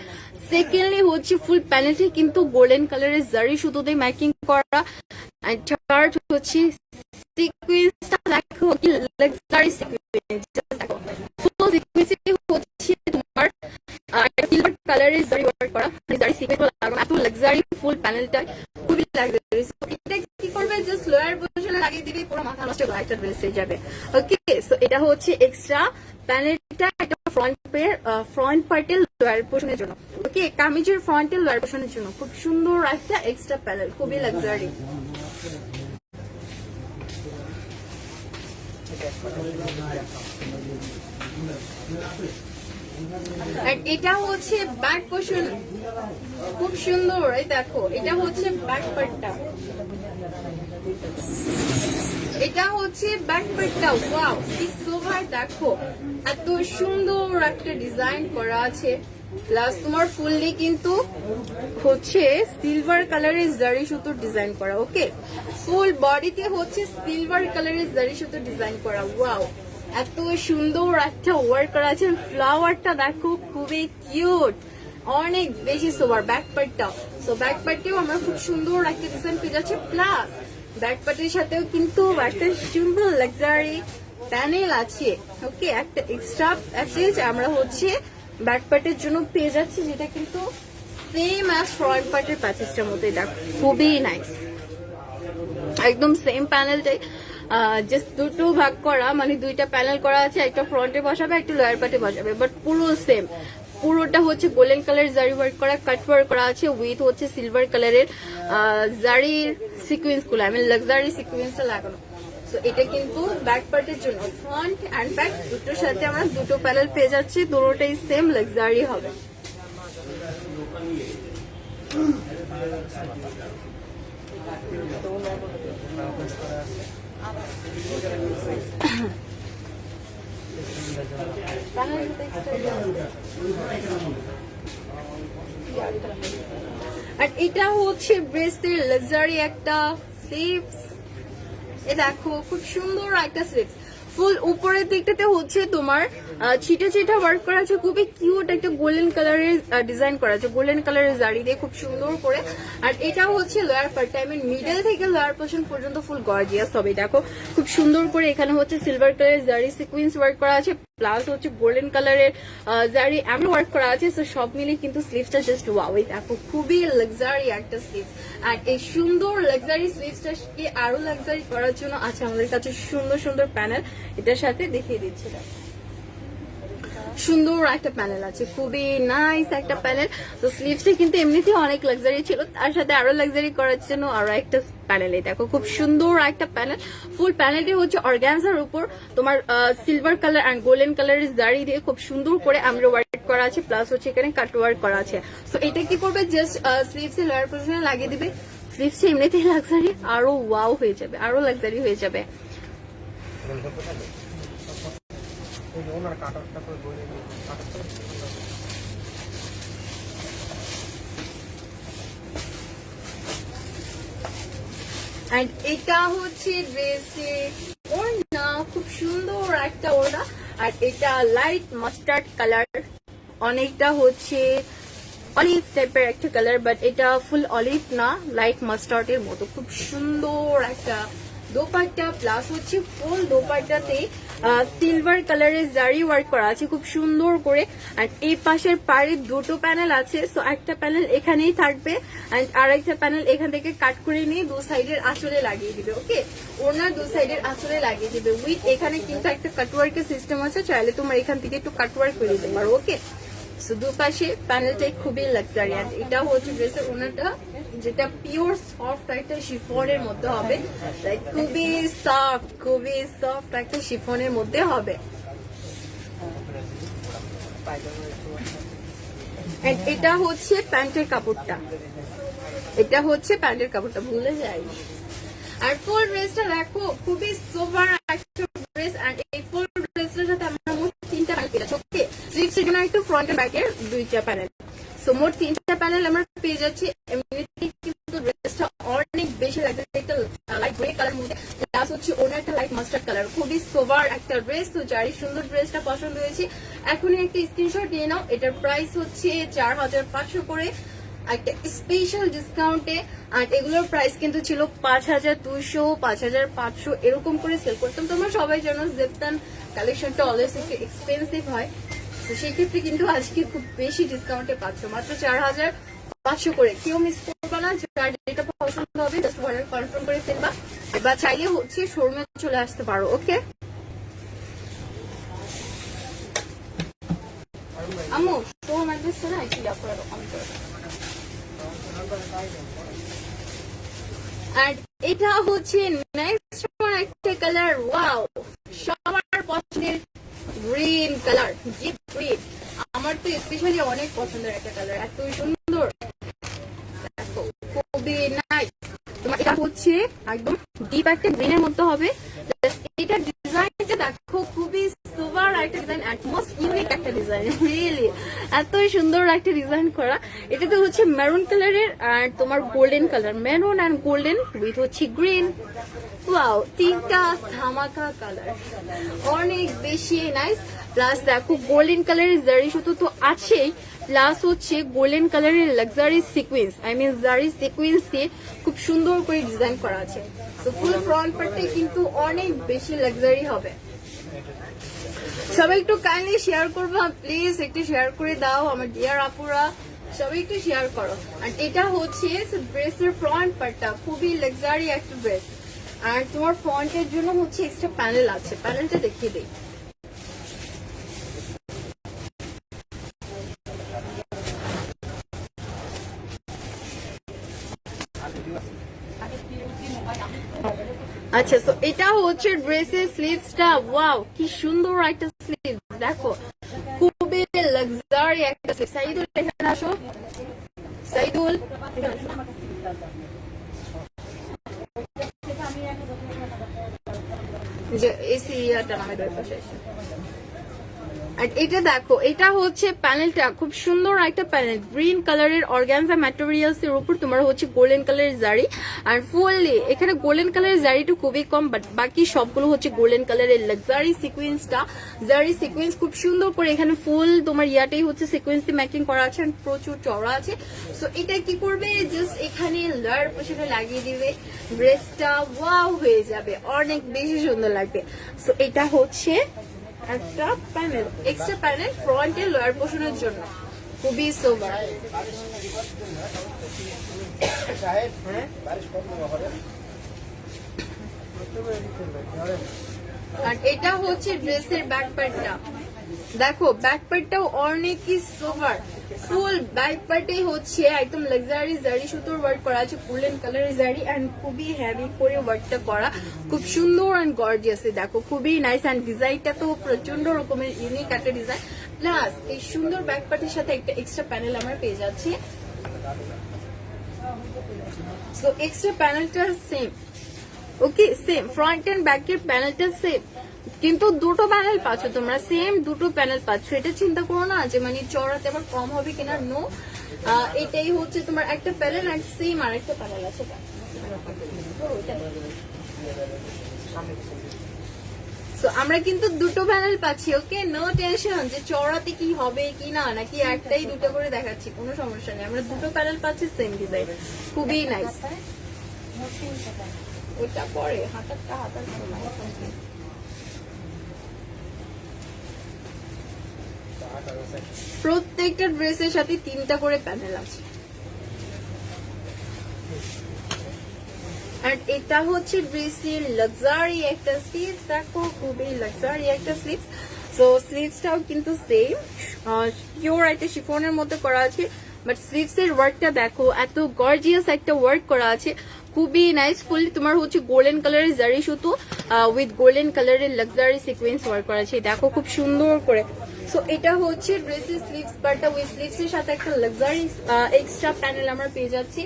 সেকেন্ডলি হচ্ছে ফুল প্যানেলটা কিন্তু গোল্ডেন কালারের জারি সুতো দিয়ে ম্যাকিং করা, এন্ড থার্ড হচ্ছে সিকোয়েন্সটা দেখো, কি লাক্সারি সিকোয়েন্স, দেখো ফুল সিকোয়েন্সে হচ্ছে তোমার সিলভার কালারের জারি ওয়ার্ক করা, জারি সিকোয়েন্স লাগানো, এত লাক্সারি ফুল প্যানেলটা, খুবই লাক্সারি। এটা কি করবে, জাস্ট লোয়ার পোর্শনে লাগিয়ে দিবে, পুরো মাথা নষ্ট করা একটা ড্রেস হয়ে যাবে। ওকে, সো এটা হচ্ছে এক্সট্রা প্যানেলটা, এটা ফ্রন্ট পার্টের লোয়ার পোর্শনের জন্য। ওকে, কামিজের ফ্রন্টের লোয়ার পোর্শনের জন্য খুব সুন্দর একটা এক্সট্রা প্যানেল, খুবই লাক্সারি। আর এটা হচ্ছে ব্যাক পোর্শন, খুব সুন্দর। এই দেখো, এটা হচ্ছে ব্যাক পার্টটা, এটা হচ্ছে ব্যাকপ্যাকটা, ওয়াও কি সোভার, দেখো এত সুন্দর একটা ডিজাইন করা আছে, প্লাস তোমার ফুললি কিন্তু হচ্ছে সিলভার কালারের জারি সুতোর ডিজাইন করা। ওকে, ফুল বডিতে হচ্ছে সিলভার কালারের জারি সুতোর ডিজাইন করা। ওয়াও, এত সুন্দর একটা ওয়ার্ক করা আছে। ফ্লাওয়ারটা দেখো খুবই কিউট, অনেক বেশি সোবার। ব্যাকপ্যাকটা, সো ব্যাকপ্যাকটাও আমরা খুব সুন্দর একটা ডিজাইন পেয়ে যাচ্ছি, প্লাস ব্যাকপ্যাকের সাথেও কিন্তু একটা সিম্পল লাক্সারি প্যানেল আছে। ওকে, একটা এক্সট্রা প্যাকেজ আমরা হচ্ছে ব্যাকপ্যাকের জন্য পেয়ে যাচ্ছি, যেটা কিন্তু সেম অ্যাজ ফ্রন্ট পার্টের প্যাকেজটার মধ্যে। দেখো খুবই নাইস, একদম সেম প্যানেলটাই, জাস্ট দুটো ভাগ করা, মানে দুইটা প্যানেল করা আছে, একটা ফ্রন্টে বসাবে একটা লোয়ার পার্টে বসাবে, বাট পুরো সেম। পুরোটা হচ্ছে গোল্ডেন কালার জারি ওয়ার্ক করা, কাট ওয়ার্ক করা আছে, উইথ হচ্ছে সিলভার কালারের জারির সিকুয়েন্স গুলো, আমি লাক্সারি সিকুয়েন্সটা লাগানো। সো এটা কিন্তু ব্যাক পার্টের জন্য, ফ্রন্ট অ্যান্ড ব্যাক দুটোর সাথে আমরা দুটো প্যানেল পেয়ে যাচ্ছি, দুটোটাই সেম লাক্সারি হবে। আর এটা হচ্ছে ব্রেসের লাক্সারি একটা স্লিভস, এ দেখো খুব সুন্দর একটা স্লিভস, ফুল উপরের দিকটাতে হচ্ছে তোমার ছিটা ছিটা ওয়ার্ক করা আছে, খুবই কিউট একটা গোল্ডেন কালারের ডিজাইন করা আছে, গোল্ডেন কালারের জারি দিয়ে খুব সুন্দর করে। আর এটা হচ্ছে lower part, I mean middle থেকে লোয়ার পোর্শন পর্যন্ত ফুল গর্জিয়াস হবে। দেখো খুব সুন্দর করে এখানে হচ্ছে সিলভার কালারের জারি সিকুয়েন্স ওয়ার্ক করা আছে, প্লাস হচ্ছে গোল্ডেন কালারের জারি এমন ওয়ার্ক করা আছে। তো সব মিলিয়ে কিন্তু স্লিভসটা জাস্ট ওয়াও, দেখো খুবই লাক্সারি একটা স্লিভ। আর এই সুন্দর লাক্সারি স্লিভসটাকে আরো লাক্সারি করার জন্য আছে আমাদের কাছে সুন্দর সুন্দর প্যানেল, এটার সাথে দেখিয়ে দিচ্ছি। সুন্দর একটা প্যানেল আছে, খুবই নাইস একটা প্যানেল। তো স্লিভসটা কিন্তু এমনিতে অনেক লাক্সারি ছিল, তার সাথে আরো লাক্সারি করার জন্য আরো একটা প্যানেল। দেখো খুব সুন্দর একটা প্যানেল, ফুল প্যানেলটি হচ্ছে অর্গানজার উপর তোমার সিলভার কালার অ্যান্ড গোল্ডেন কালারের জারি দিয়ে খুব সুন্দর করে আমরা ওয়ার্ক করা আছে, প্লাস হচ্ছে এখানে কাট ওয়ার্ক করা আছে। তো এটা কি করবে, জাস্ট স্লিভস এর লোয়ার পোর্শনে লাগিয়ে দিবে, স্লিভসটা এমনিতেই লাক্সারি, আরো ওয়াও হয়ে যাবে, আরো লাক্সারি হয়ে যাবে। এন্ড এটা হচ্ছে ড্রেসের ওড়না, খুব সুন্দর একটা ওড়না। আর এটা লাইট মাস্টার্ড কালার, অনেকটা হচ্ছে অলিভ টাইপের একটা কালার, বাট এটা ফুল অলিভ না, লাইট মাস্টার্ডের মতো। খুব সুন্দর একটা দোপাট্টা, প্লাস হচ্ছে ফুল দোপাট্টাতে সিলভার কালারের জারি ওয়ার্ক করা আছে খুব সুন্দর করে। আর এই পাশের পাড়ে দুটো প্যানেল আছে, সো একটা প্যানেল এখানেই থাকবে এন্ড আরেকটা প্যানেল এখান থেকে কাট করে নিয়ে দু সাইডের আঁচলে লাগিয়ে দিবে। ওকে, ওনার দু সাইডের আঁচলে লাগিয়ে দিবে উইথ এখানে কিন্তু একটা কাটওয়ার্কের সিস্টেম আছে, চাইলে তোমার এখান থেকে একটু কাটওয়ার্ক করে দিতে পারো। ওকে, সো দুপাশে প্যানেলটাই খুবই লাক্সারিয়াস। এটা হচ্ছে ড্রেসের ওনাটা, যেটা পিওর সফট একটা শিফনের মধ্যে হবে, লাইক খুবই সফট একটা শিফনের মধ্যে হবে। এটা হচ্ছে প্যান্টের কাপড়টা, এটা হচ্ছে প্যান্টের কাপড়টা, ভুলে যাই। আর ফুল ড্রেসটা দেখো খুবই সোভার একটা ড্রেস। এন্ড এই ফুল ড্রেসটার সাথে আমরা মোট তিনটা প্যানেল পেয়ে যাচ্ছি। ওকে, স্লিভসের জন্য একটু ফ্রন্ট এন্ড ব্যাকের দুইটা প্যানেল, সো মোট তিনটা প্যানেল আমরা পেয়ে যাচ্ছি। এমনিতেই কিন্তু ড্রেসটা অনেক বেশি লাগছে, একটা লাইট গ্রে কালার মধ্যে, প্লাস হচ্ছে ওনারটা লাইট মাস্টার্ড কালার, খুবই সোভার একটা ড্রেস। তো যারই সুন্দর ড্রেসটা পছন্দ হয়েছে এখনই একটা স্ক্রিনশট নিয়ে নাও। এটার প্রাইস হচ্ছে 4500 করে একটা স্পেশাল ডিসকাউন্টে। আর এগুলোর প্রাইস কিন্তু ছিল 5200, 5500 এরকম করে সেল করতাম। তোমরা সবাই জানো জেপটান কালেকশনটা অলওয়েজ একটু এক্সপেন্সিভ হয়, তো সেই ক্ষেত্রে কিন্তু আজকে খুব বেশি ডিসকাউন্টে পাচ্ছ, মাত্র 4500 করে। কেউ মিস করবে না, যার যেটা পছন্দ হবে জাস্ট অর্ডার কনফার্ম করে ফেলবা, বা চাইলে হচ্ছে শোরুমে চলে আসতে পারো। ওকে আম্মু, শোরুম অ্যাড্রেসটা না একটু ইয়া করে দাও, আমি করে দাও। আর এটা হচ্ছে নেক্সট একটা কালার, ওয়াও সবার পছন্দের গ্রিন কালার, ডিপ গ্রিন। আমার তো স্পেশালি অনেক পছন্দের একটা কালার, এত সুন্দর, দেখো খুবই নাইস। তোমার এটা হচ্ছে হচ্ছে একদম ডিপ একটা গ্রিনের মধ্যে হবে। এটা ডিজাইনটা দেখো খুবই সুপার একটা ডিজাইন, মোস্ট ইউনিক একটা ডিজাইন, রিয়েলি এতই সুন্দর একটা ডিজাইন করা। এটাতে হচ্ছে মেরুন কালারের আর তোমার golden colour, maroon and golden with হচ্ছে গ্রিন। ওয়াও, তিনটা ধামাকা কালার, অনেক বেশি নাইস। প্লাস দেখো গোল্ডেন কালারের জারি সুতো তো আছেই, প্লাস হচ্ছে গোল্ডেন কালারের লাক্সারি সিকোয়েন্স, আই মিন জারি সিকোয়েন্স দিয়ে খুব সুন্দর করে ডিজাইন করা আছে। তো ফুল ফ্রন্ট পার্টে কিন্তু অনেক বেশি লাক্সারি হবে। সবাই একটু কাইন্ডলি শেয়ার করবা প্লিজ, একটু শেয়ার করে দাও আমার ডিয়ার আপুরা, সবাই একটু শেয়ার করো। আর এটা হচ্ছে ড্রেসের ফ্রন্ট পার্টটা, খুবই লাক্সারি একটা ড্রেস। আর তোমার ফ্রন্টের জন্য হচ্ছে এক্সট্রা প্যানেল আছে, প্যানেলটা দেখিয়ে দিই। আচ্ছা, তো এটা হচ্ছে ড্রেসের স্লিভসটা। ওয়াও, কি সুন্দর একটা স্লিভ, দেখো খুবই লাক্সারি একটা স্লিভ। সাইদুল এখানে আসো, সাইদুল যে এসি ইয়াটা নামে পাশে। আর এটা দেখো, এটা হচ্ছে প্যানেলটা খুব সুন্দর একটা প্যানেল, গ্রিন কালারের অর্গানজা ম্যাটেরিয়ালস এর উপর তোমার হচ্ছে গোল্ডেন কালারের জারি। আর ফুললি এখানে গোল্ডেন কালারের জারিটা খুবই কম, বাট বাকি সবগুলো হচ্ছে গোল্ডেন কালারের লাক্সারি সিকোয়েন্সটা। জারি সিকোয়েন্স খুব সুন্দর করে এখানে ফুল তোমার ইয়াটাই হচ্ছে সিকোয়েন্স দিয়ে মেকিং করা আছে, প্রচুর চওড়া আছে। সো এটা কি করবে, জাস্ট এখানে লার পোশাকে লাগিয়ে দিবে, ড্রেসটা ওয়াও হয়ে যাবে, অনেক বেশি সুন্দর লাগবে। সো এটা হচ্ছে একটা প্যানেল, এক্সট্রা প্যানেল ফ্রন্টের লোয়ার পোর্শনের জন্য, খুবই সোবার। আর এটা হচ্ছে ড্রেসের ব্যাক পার্টটা, দেখো ব্যাক পার্টটাও অনেকই সোবার। ফুল ব্যাক পার্টে হচ্ছে একদম লাক্সারি জারি সুতোর ওয়ার্ক করা আছে, গোল্ডেন কালারের জারি এন্ড খুবই হেভি করে ওয়ার্কটা করা, খুব সুন্দর এন্ড গর্জিয়াস। দেখো খুবই নাইস এন্ড ডিজাইনটা তো প্রচন্ড রকমের ইউনিক একটা ডিজাইন। প্লাস এই সুন্দর ব্যাক পার্টের সাথে একটা এক্সট্রা প্যানেল আমরা পেয়ে যাচ্ছি। সো এক্সট্রা প্যানেলটা same, okay same, front and ব্যাকের প্যানেলটা সেম, কিন্তু দুটো প্যানেল পাচ্ছ তোমরা, সেম দুটো প্যানেল পাচ্ছ। এটা চিন্তা করো না যে মানে চড়াতে আবার কম হবে কিনা, নো, এটাই হচ্ছে তোমার একটা প্যানেল আর সেম আর একটা প্যানেল আছে। সো আমরা কিন্তু দুটো প্যানেল পাচ্ছি, ওকে, নো টেনশন যে চড়াতে কি হবে কি না, নাকি একটাই দুটো করে দেখাচ্ছি, কোনো সমস্যা নেই। আমরা দুটো প্যানেল পাচ্ছি, সেম ডিজাইন, খুবই নাইস। ওটা পরে হাতারটা প্রত্যেকটা ড্রেসের সাথে তিনটা করে প্যানেল আছে। আর এটা হচ্ছে ড্রেসের লাক্সারি একটা স্লিভস, দেখো খুবই লাক্সারি একটা স্লিভস। সো স্লিভসটাও কিন্তু সেম পিওর একটা শিফনের মধ্যে করা আছে, বাট স্লিভস এর ওয়ার্কটা দেখো এত গর্জিয়াস একটা ওয়ার্ক করা আছে, খুবই নাইস। ফুললি তোমার হচ্ছে গোল্ডেন কালারের জারি সুতো উইথ গোল্ডেন কালারের লাক্সারি সিকোয়েন্স ওয়ার্ক করা আছে, দেখো খুব সুন্দর করে। সো এটা হচ্ছে ড্রেসের স্লিভস পার্টটা, উইথ স্লিভস এর সাথে একটা লাক্সারি এক্সট্রা প্যানেল আমরা পেয়ে যাচ্ছি।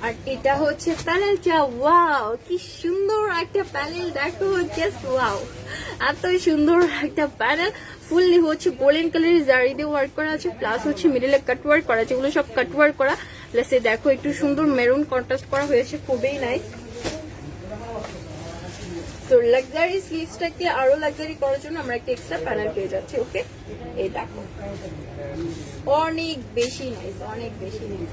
আর এটা হচ্ছে প্যানেলটা, ওয়াও কি সুন্দর একটা প্যানেল, দেখো জাস্ট ওয়াও, এত সুন্দর একটা প্যানেল। ফুললি হচ্ছে গোল্ডেন কালারের জারি দিয়ে ওয়ার্ক করা আছে, প্লাস হচ্ছে মিডলে কাট ওয়ার্ক করা আছে, এগুলো সব কাট ওয়ার্ক করা। প্লাস দেখো একটু সুন্দর মেরুন কন্ট্রাস্ট করা হয়েছে, খুবই নাইস। তো লাক্সারি স্লিভসটাকে আরো লাক্সারি করার জন্য আমরা একটা এক্সট্রা প্যানেল পেয়ে যাচ্ছি, ওকে। এই দেখো অনেক বেশি নাইস, অনেক বেশি নাইস,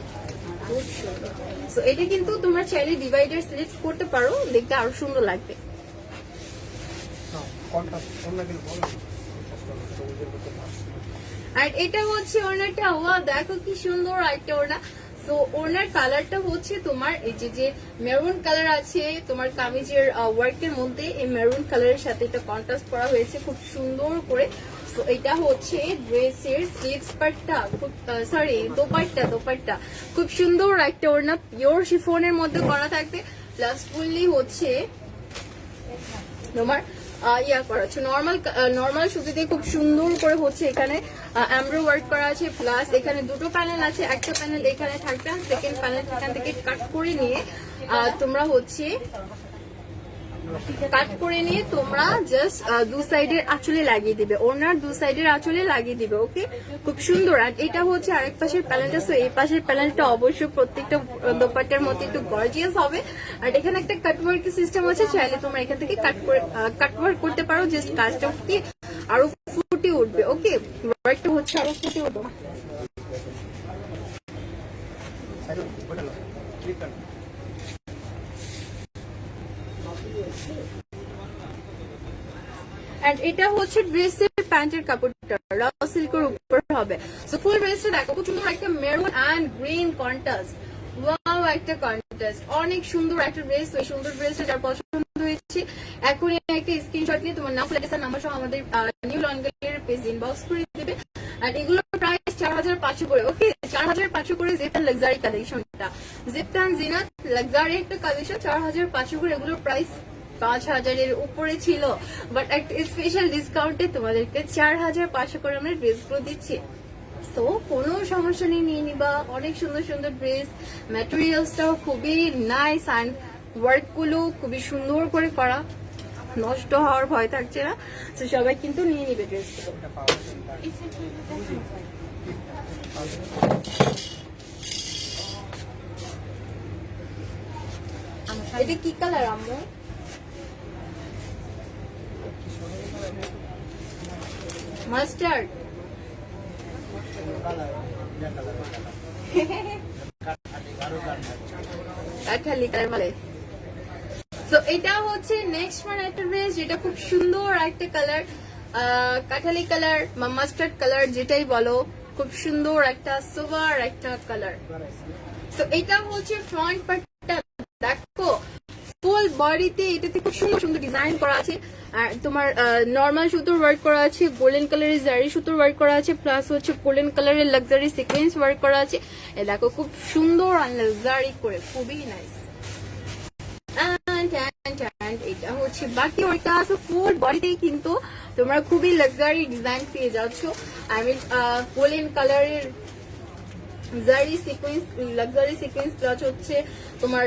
খুব সুন্দর। সো এটা কিন্তু তোমরা চাইলে ডিভাইডার স্লিভস করতে পারো, দেখতে আরো সুন্দর লাগবে। আর এটা হচ্ছে ওড়নাটা, ওয়া দেখো কি সুন্দর একটা ওড়না। তো ওড়নার কালারটা হচ্ছে তোমার এই যে মেরুন কালার আছে তোমার কামিজের ওয়ার্কের মধ্যে, এই মেরুন কালারের সাথে এটা কন্ট্রাস্ট করা হয়েছে খুব সুন্দর করে। তো এটা হচ্ছে ড্রেসের স্লিভস পার্টটা, খুব সরি দোপাট্টা খুব সুন্দর একটা ওড়না, পিওর শিফনের মধ্যে করা থাকবে। প্লাস ফুললি হচ্ছে তোমার ইয়া করা আছে নর্মাল সুতিতে খুব সুন্দর করে হচ্ছে এখানে এমব্রয়ডারি ওয়ার্ক করা আছে, প্লাস এখানে দুটো প্যানেল আছে, একটা প্যানেল এখানে থাকবে, সেকেন্ড প্যানেল এখান থেকে কাট করে নিয়ে তোমরা হচ্ছে তোমরা জাস্ট দু সাইডের আঁচলে লাগিয়ে দিবে, ওনার দু সাইডের আঁচলে লাগিয়ে দিবে। ওকে, খুব সুন্দর। আর এটা হচ্ছে আরেক পাশের প্যানেলটা, সো এই পাশের প্যানেলটা অবশ্যই প্রত্যেকটা দোপাট্টার মধ্যে একটু গর্জিয়াস হবে। আর এখানে একটা কাটওয়ার্ক সিস্টেম আছে, চাইলে তোমরা এখান থেকে কাটওয়ার্ক করতে পারো, জাস্ট কাজটা কি আরো ফুটে উঠবে। ওকে, ওয়ার্কটা হচ্ছে আরো ফুটে উঠবে। এটা হচ্ছে ড্রেসের প্যান্টের কাপড়টা র সিল্কের উপর হবে। সো ফুল ড্রেসটা দেখো, খুব সুন্দর একটা maroon and green contrast. Wow, একটা কন্ট্রাস্ট, অনেক সুন্দর একটা ড্রেস। ওই সুন্দর ড্রেসটা যার পছন্দ হয়েছে এখনই একটা স্ক্রিনশট নিয়ে তোমার নাম, ফ্ল্যাটের নাম্বার সহ আমাদের নিউ লন গ্যালারির পেজ ইনবক্স করে দিবে। আর এগুলোর প্রাইস 4500 করে। ওকে, 4500 করে জেপটান লাক্সারি কালেকশনটা, জেপটান জিনাত লাক্সারি একটা কালেকশন 4500 করে। এগুলোর প্রাইস 5000-এর উপরে ছিল, বাট একটা স্পেশাল ডিসকাউন্টে তোমাদেরকে 4500 করে আমরা ড্রেসগুলো দিচ্ছি। তো কোনো সমস্যা নেই, নিয়ে নিবা। অনেক সুন্দর সুন্দর ড্রেস, ম্যাটেরিয়ালসটাও খুবই নাইস অ্যান্ড ওয়ার্কগুলো খুবই সুন্দর করে করা, নষ্ট হওয়ার ভয় থাকছে না। তো সবাই কিন্তু নিয়ে নিবে ড্রেসগুলো। এটা কি কালার আম্মু? মাস্টার্ড। কাঠালি কালার বলে। তো এটা হচ্ছে নেক্সট ওয়ান একটা ড্রেস, যেটা খুব সুন্দর একটা কালার, কাঠালি কালার বা মাস্টার্ড কালার যেটাই বলো, খুব সুন্দর একটা সোভার একটা কালার। তো এটা হচ্ছে ফ্রন্ট পার্টটা দেখো, ফুল বডিতে এটাতে খুব সুন্দর সুন্দর ডিজাইন করা আছে। আর তোমার নর্মাল সুতোর ওয়ার্ক করা আছে, গোল্ডেন কালারের জারি সুতোর ওয়ার্ক করা আছে, প্লাস হচ্ছে গোল্ডেন কালারের লাক্সারি সিকোয়েন্স ওয়ার্ক করা আছে। এ দেখো, খুব সুন্দর আর লাক্সারি করে, খুবই নাইস। এটা হচ্ছে বাকি ওইটা আছে, ফুল বডিতেই কিন্তু তোমরা খুবই লাক্সারি ডিজাইন পেয়ে যাচ্ছ। আই মিন গোল্ডেন কালারের জারি সিকোয়েন্স, লাক্সারি সিকোয়েন্স প্লাস হচ্ছে তোমার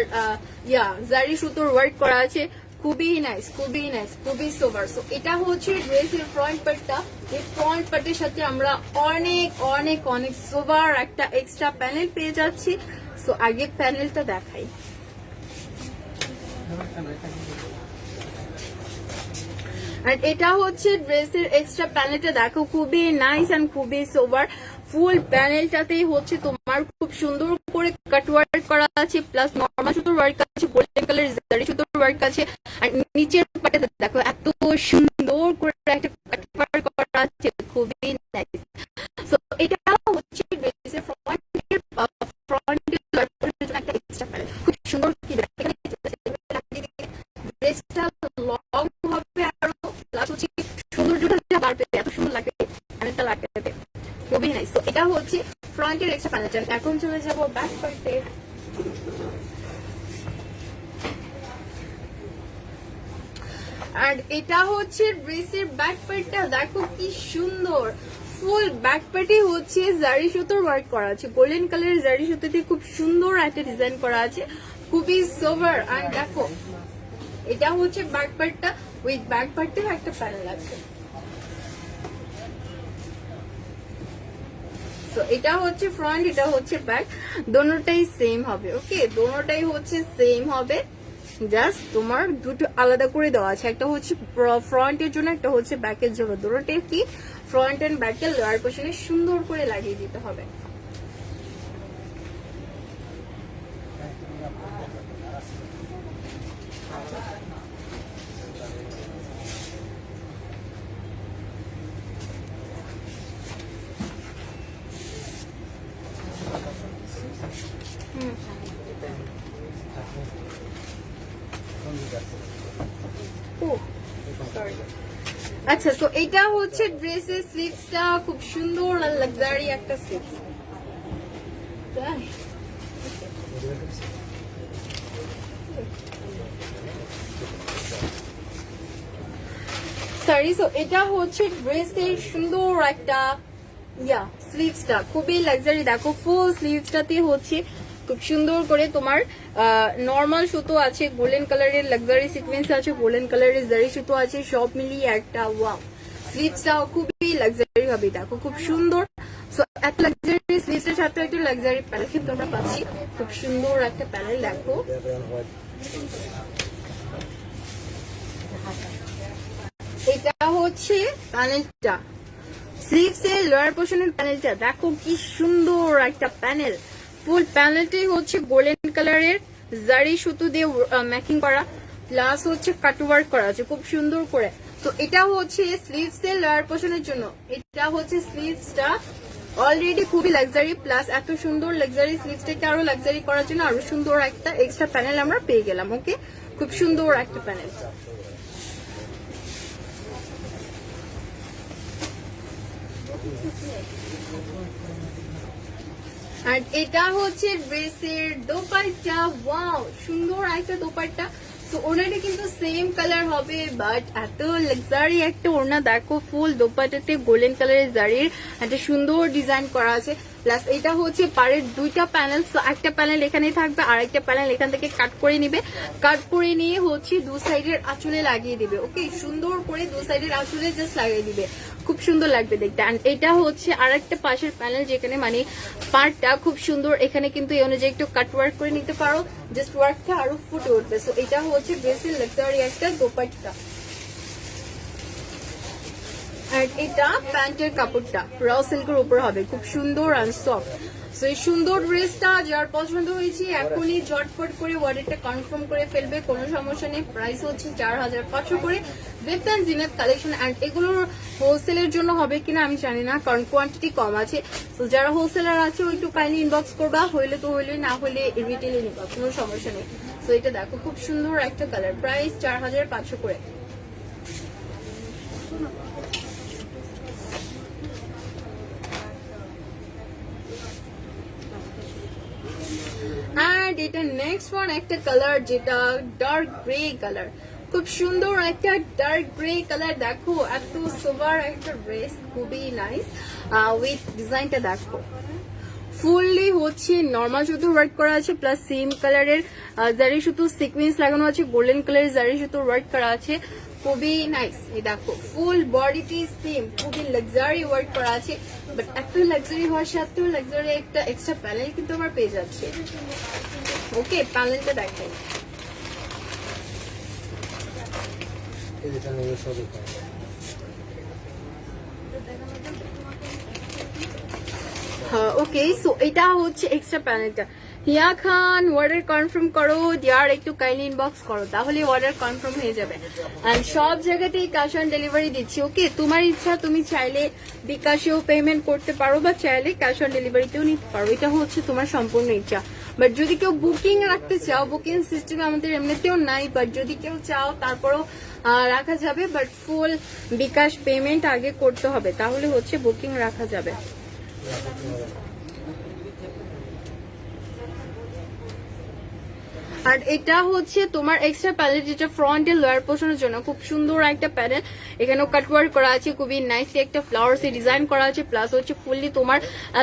জারি সুতোর ওয়ার্ক করা আছে, খুবই নাইস, খুবই নাইস, খুবই সোভার। সো এটা হচ্ছে ড্রেসের ফ্রন্ট পার্টটা। এই ফ্রন্ট পার্টের সাথে আমরা অনেক অনেক অনেক সোভার একটা এক্সট্রা প্যানেল পেয়ে যাচ্ছি। সো আগে প্যানেলটা দেখাই। আর এটা হচ্ছে ড্রেসের এক্সট্রা প্যানেলটা দেখো, খুবই নাইস এন্ড খুবই সোভার। ফুল প্যানেলটাতেই হচ্ছে তোমার খুব সুন্দর করে কাট ওয়ার্ক করা আছে, প্লাস নরমাল সুতোর ওয়ার্ক আছে, গোল্ডেন কালার জারি সুতোর ওয়ার্ক আছে। আর নিচের পার্টে দেখো এত সুন্দর করে একটা কাট ওয়ার্ক করা আছে, খুবই নাইস। সো এটা হচ্ছে ড্রেসের ফ্রন্টের একটা এক্সট্রা প্যানেল, খুব সুন্দর কি ড্রেসটা লং হবে আরো, প্লাস হচ্ছে সৌন্দর্যটা বাড়বে, এত সুন্দর লাগবে প্যানেলটা লাগবে, খুবই নাইস। তো এটা হচ্ছে ফ্রন্টের এক্সট্রা প্যানেলটা। এখন চলে যাব ব্যাক পার্টে। আর এটা হচ্ছে ড্রেসের ব্যাক পার্টটা দেখো কি সুন্দর, ফুল ব্যাক পার্টে হচ্ছে জারি সুতোর ওয়ার্ক করা আছে, গোল্ডেন কালারের জারি সুতোতে খুব সুন্দর একটা ডিজাইন করা আছে, খুবই সোভার। আর দেখো এটা হচ্ছে ব্যাক পার্টটা, উইথ ব্যাক পার্টেও একটা প্যানেল আছে। তো এটা হচ্ছে ফ্রন্ট, এটা হচ্ছে ব্যাক, দোনোটাই সেম হবে। ওকে, দোনোটাই হচ্ছে সেম হবে, জাস্ট তোমার দুটো আলাদা করে দেওয়া আছে, একটা হচ্ছে ফ্রন্টের জন্য, একটা হচ্ছে ব্যাকের জন্য। দোনোটাই কি ফ্রন্ট এন্ড ব্যাকের লোয়ার পোর্শনে সুন্দর করে লাগিয়ে দিতে হবে। আচ্ছা, তো এটা হচ্ছে ড্রেসের স্লিভসটা, খুব সুন্দর আর লাক্সারি একটা স্লিভস। সরি। সো এটা হচ্ছে ড্রেসের সুন্দর একটা স্লিভসটা খুবই লাক্সারি। দেখো ফুল স্লিভসটাতে হচ্ছে খুব সুন্দর করে তোমার নর্মাল সুতো আছে, গোল্ডেন কালারের লাক্সারি সিকোয়েন্স আছে, গোল্ডেন কালারের জারি সুতো আছে, সব মিলিয়ে একটা ওয়াও। স্লিভসটাও খুবই লাক্সারি হবে, দেখো খুব সুন্দর। সো এত লাক্সারি স্লিভসের সাথে একটা লাক্সারি প্যানেল কিন্তু আমরা পাচ্ছি, খুব সুন্দর একটা প্যানেল। দেখো এটা হচ্ছে প্যানেলটা, স্লিভস এর লোয়ার পোর্শনের প্যানেলটা দেখো কি সুন্দর একটা প্যানেল। ফুল প্যানেলটাই হচ্ছে গোল্ডেন কালারের জারি সুতো দিয়ে মেকিং করা, প্লাস হচ্ছে কাটওয়ার্ক করা আছে খুব সুন্দর করে। তো এটা হচ্ছে স্লিভস এর লোয়ার পোর্শনের জন্য, এটা হচ্ছে স্লিভসটা অলরেডি খুবই লাক্সারি, প্লাস এত সুন্দর লাক্সারি স্লিভসটাকে আরো লাক্সারি করার জন্য আরো সুন্দর একটা এক্সট্রা প্যানেল আমরা পেয়ে গেলাম। ওকে, খুব সুন্দর একটা প্যানেল। আর এটা হচ্ছে ড্রেসের দোপাট্টা, ওয়াও সুন্দর একটা দোপাট্টা। তো ওনাটা কিন্তু সেম কালার হবে, বাট এত লাক্সারি একটা ওড়না। দেখো ফুল দোপাট্টাতে গোল্ডেন কালারের জারির একটা সুন্দর ডিজাইন করা আছে, প্লাস এটা হচ্ছে পাড়ের দুইটা প্যানেল। তো একটা প্যানেল এখানে থাকবে আর একটা প্যানেল এখান থেকে কাট করে নিবে, কাট করে নিয়ে হচ্ছে দু সাইডের আঁচলে লাগিয়ে দিবে। ওকে, সুন্দর করে দু সাইডের আঁচলে জাস্ট লাগিয়ে দিবে, খুব সুন্দর লাগবে দেখতে। অ্যান্ড এটা হচ্ছে আর একটা পাশের প্যানেল, যেখানে মানে পার্টটা খুব সুন্দর, এখানে কিন্তু এই অনুযায়ী একটু কাট ওয়ার্ক করে নিতে পারো, জাস্ট ওয়ার্কটা আরো ফুটে উঠবে। সো এটা হচ্ছে ড্রেসের লাক্সারি একটা দোপাট্টা। আর এটা প্যান্টের কাপড়টা র সিল্কের উপর হবে, খুব সুন্দর অ্যান্ড সফট। সো এই সুন্দর ড্রেসটা যার পছন্দ হয়েছে এখনই ঝটফট করে অর্ডারটা কনফার্ম করে ফেলবে, কোনো সমস্যা নেই। প্রাইস হচ্ছে 4500 করে। জিপ অ্যান্ড জিনাত কালেকশন, অ্যান্ড এগুলোর হোলসেলের জন্য হবে কিনা আমি জানি না, কারণ কোয়ান্টিটি কম আছে। তো যারা হোলসেলার আছে একটু কাইন্ডলি ইনবক্স করবা, হইলে তো হইলে, না হলে রিটেলে নিবা, কোনো সমস্যা নেই। তো এটা দেখো খুব সুন্দর একটা কালার, প্রাইস 4500 করে। আর এটা নেক্সট ওয়ান একটা কালার, যেটা ডার্ক গ্রে কালার, খুব সুন্দর একটা ডার্ক গ্রে কালার। দেখো এত সোবার একটা ড্রেস, খুবই নাইস উইথ ডিজাইনটা দেখো ফুললি হচ্ছে নর্মাল সুতো ওয়ার্ক করা আছে, প্লাস সেম কালারের জারি সুতো সিকোয়েন্স লাগানো আছে, গোল্ডেন কালারের জারি সুতো ওয়ার্ক করা আছে, খুবই নাইস। এই দেখো ফুল বডিটি সেম, খুবই লাক্সারি ওয়ার্ক করা আছে, বাট এত লাক্সারি হওয়ার সাথেও লাক্সারি একটা এক্সট্রা প্যানেল কিন্তু আমার পেয়ে যাচ্ছে। ওকে, প্যানেলটা দেখাই। ওকে, সো এটা হচ্ছে এক্সট্রা প্যানেলটা। হিয়া খান অর্ডার কনফার্ম করো, ডিয়ার একটু কাইন্ডলি ইনবক্স করো, তাহলে অর্ডার কনফার্ম হয়ে যাবে। এন্ড সব জায়গাতেই ক্যাশ অন ডেলিভারি দিচ্ছি। ওকে, তোমার ইচ্ছা, তুমি চাইলে বিকাশেও পেমেন্ট করতে পারো বা চাইলে ক্যাশ অন ডেলিভারিতেও নিতে পারো, এটা হচ্ছে তোমার সম্পূর্ণ ইচ্ছা। বাট যদি কেউ বুকিং রাখতে চাও, বুকিং সিস্টেম আমাদের এমনিতেও নাই, বাট যদি কেউ চাও তারপরও রাখা যাবে, বাট ফুল বিকাশ পেমেন্ট আগে করতে হবে, তাহলে হচ্ছে বুকিং রাখা যাবে। আর এটা হচ্ছে তোমার এক্সট্রা প্যানেল, যেটা ফ্রন্ট এর লোয়ার পোর্শনের জন্য খুব সুন্দর একটা প্যানেল। এখানেও কাটওয়ার্ক করা আছে, খুবই নাইসলি একটা ফ্লাওয়ার্স ডিজাইন করা আছে, প্লাস হচ্ছে ফুললি তোমার